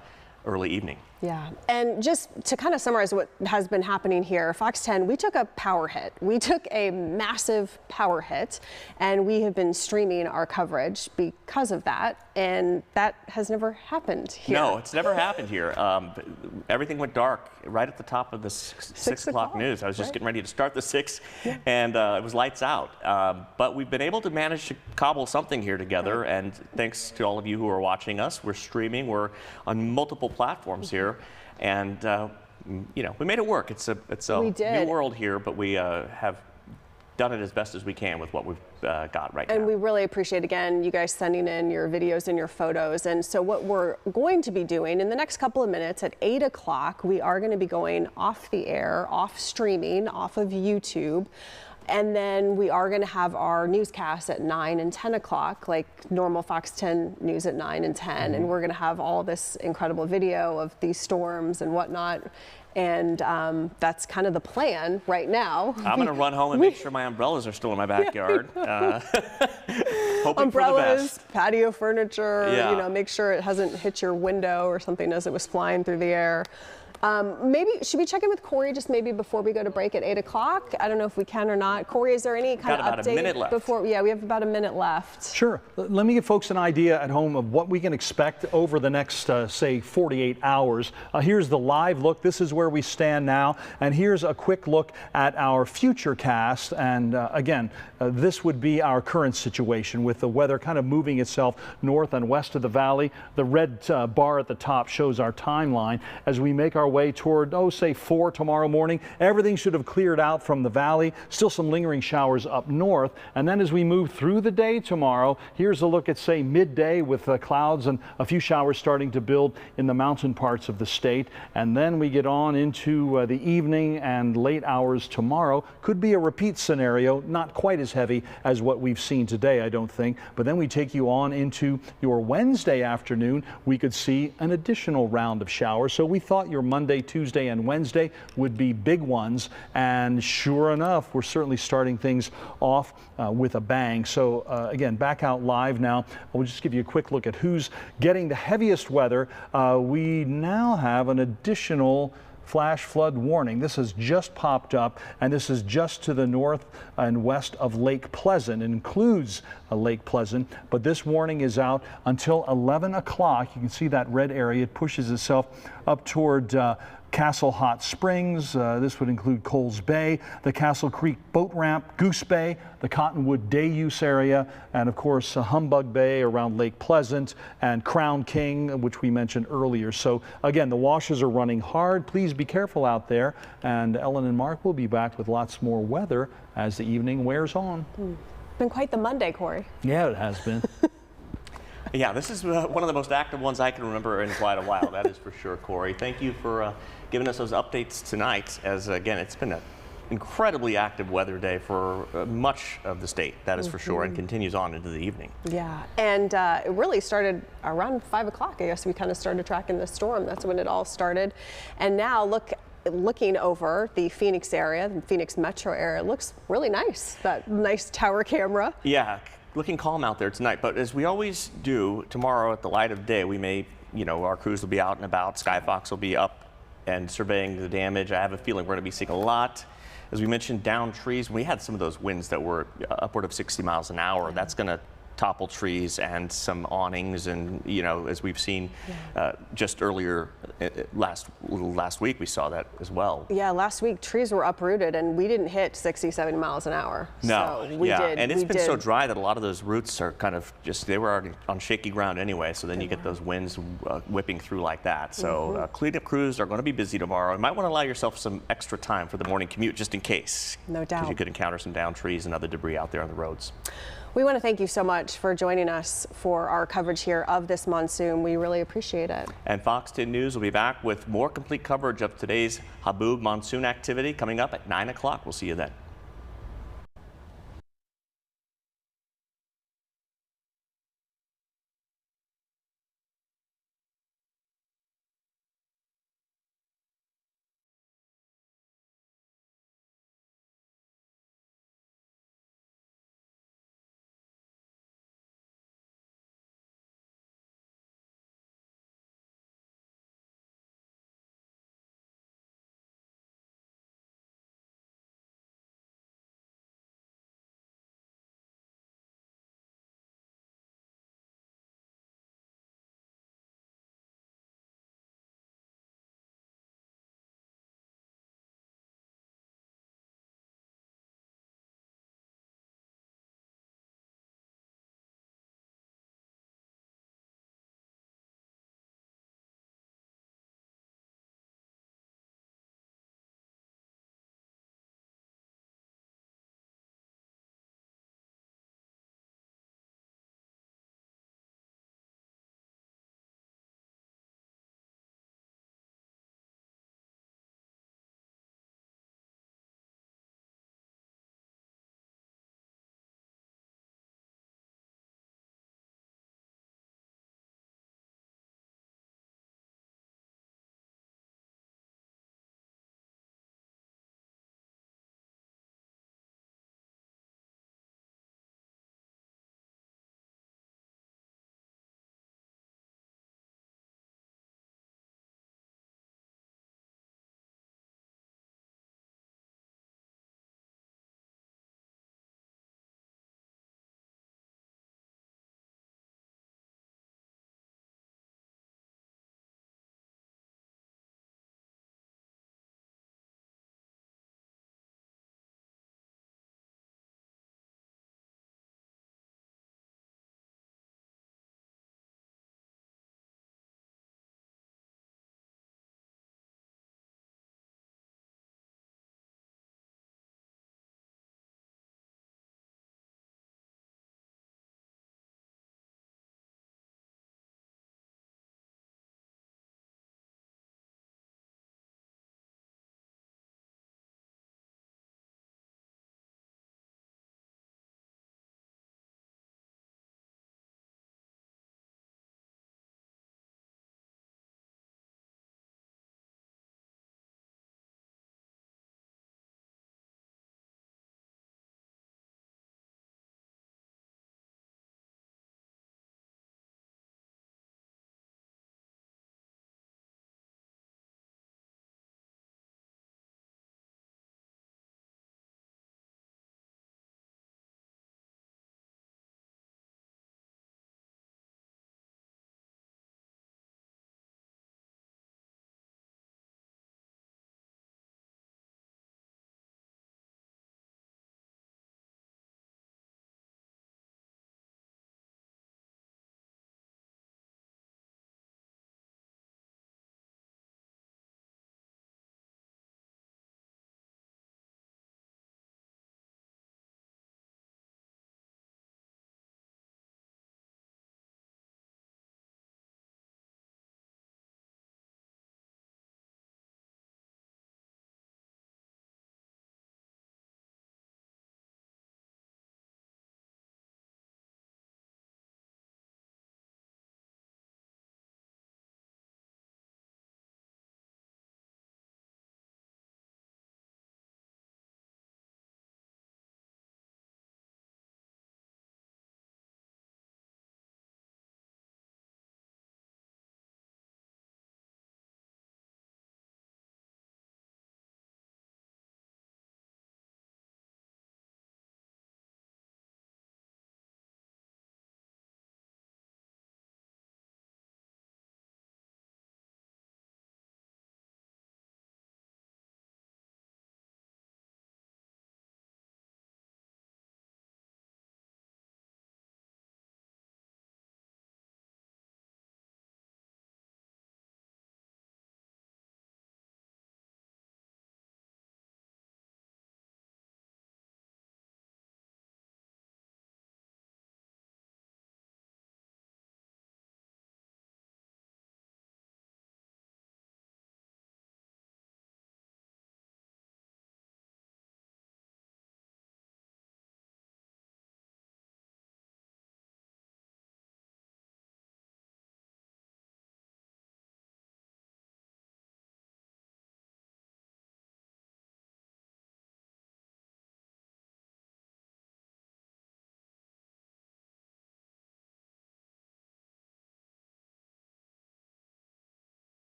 early evening. Yeah, and just to kind of summarize what has been happening here, Fox 10, we took a power hit. We took a massive power hit, and we have been streaming our coverage because of that, and that has never happened here. No, it's never happened here. Everything went dark right at the top of the 6 o'clock news. I was just getting ready to start the 6, and it was lights out. But we've been able to manage to cobble something here together, and thanks to all of you who are watching us. We're streaming. We're on multiple platforms here. And, you know, we made it work. It's a new world here, but we have done it as best as we can with what we've got right now. And we really appreciate, again, you guys sending in your videos and your photos. And so what we're going to be doing in the next couple of minutes at 8 o'clock, we are going to be going off the air, off streaming, off of YouTube. And then we are going to have our newscasts at 9 and 10 o'clock, like normal Fox 10 news at 9 and 10. And we're going to have all this incredible video of these storms and whatnot. And that's kind of the plan right now. I'm going to run home and make sure my umbrellas are still in my backyard. Hoping umbrellas, for the best. Patio furniture, you know, make sure it hasn't hit your window or something as it was flying through the air. Maybe, should we check in with Corey just maybe before we go to break at 8 o'clock? I don't know if we can or not. Corey, is there any kind of update? Got about a minute left. Before, yeah, we have about a minute left. Sure. Let me give folks an idea at home of what we can expect over the next, say, 48 hours. Here's the live look. This is where we stand now. And here's a quick look at our future cast. And again, this would be our current situation with the weather kind of moving itself north and west of the valley. The red bar at the top shows our timeline as we make our way toward, say 4 tomorrow morning. Everything should have cleared out from the valley. Still some lingering showers up north. And then as we move through the day tomorrow, here's a look at, say, midday with clouds and a few showers starting to build in the mountain parts of the state. And then we get on into the evening and late hours tomorrow. Could be a repeat scenario, not quite as heavy as what we've seen today, I don't think. But then we take you on into your Wednesday afternoon. We could see an additional round of showers. So we thought your Monday, Tuesday, and Wednesday would be big ones. And sure enough, we're certainly starting things off with a bang. So again, back out live now. We'll just give you a quick look at who's getting the heaviest weather. We now have an additional flash flood warning. This has just popped up, and this is just to the north and west of Lake Pleasant. It includes Lake Pleasant, but this warning is out until 11 o'clock. You can see that red area. It pushes itself up toward Castle Hot Springs. This would include Coles Bay, the Castle Creek Boat Ramp, Goose Bay, the Cottonwood Day Use area, and of course Humbug Bay around Lake Pleasant, and Crown King, which we mentioned earlier. So again, the washes are running hard. Please be careful out there. And Ellen and Mark will be back with lots more weather as the evening wears on. Been quite the Monday, Corey. Yeah, it has been. Yeah, this is one of the most active ones I can remember in quite a while. That is for sure, Corey. Thank you for giving us those updates tonight. As again, it's been an incredibly active weather day for much of the state. That is for sure, and continues on into the evening. Yeah, and it really started around 5 o'clock. I guess we kind of started tracking the storm. That's when it all started. And now looking over the Phoenix area, the Phoenix metro area, it looks really nice. That nice tower camera. Yeah. Looking calm out there tonight, but as we always do, tomorrow at the light of day, we may, our crews will be out and about. Skyfox will be up and surveying the damage. I have a feeling we're going to be seeing a lot. As we mentioned, down trees. We had some of those winds that were upward of 60 miles an hour. That's going to topple trees and some awnings, and as we've seen just earlier last week, we saw that as well. Yeah, last week trees were uprooted and we didn't hit 67 miles an hour. No, so and it's been so dry that a lot of those roots are kind of they were on shaky ground anyway, so then you get those winds whipping through like that. So cleanup crews are going to be busy tomorrow. You might want to allow yourself some extra time for the morning commute just in case. No doubt. Because you could encounter some downed trees and other debris out there on the roads. We want to thank you so much for joining us for our coverage here of this monsoon. We really appreciate it. And Fox 10 News will be back with more complete coverage of today's Haboob monsoon activity coming up at 9 o'clock. We'll see you then.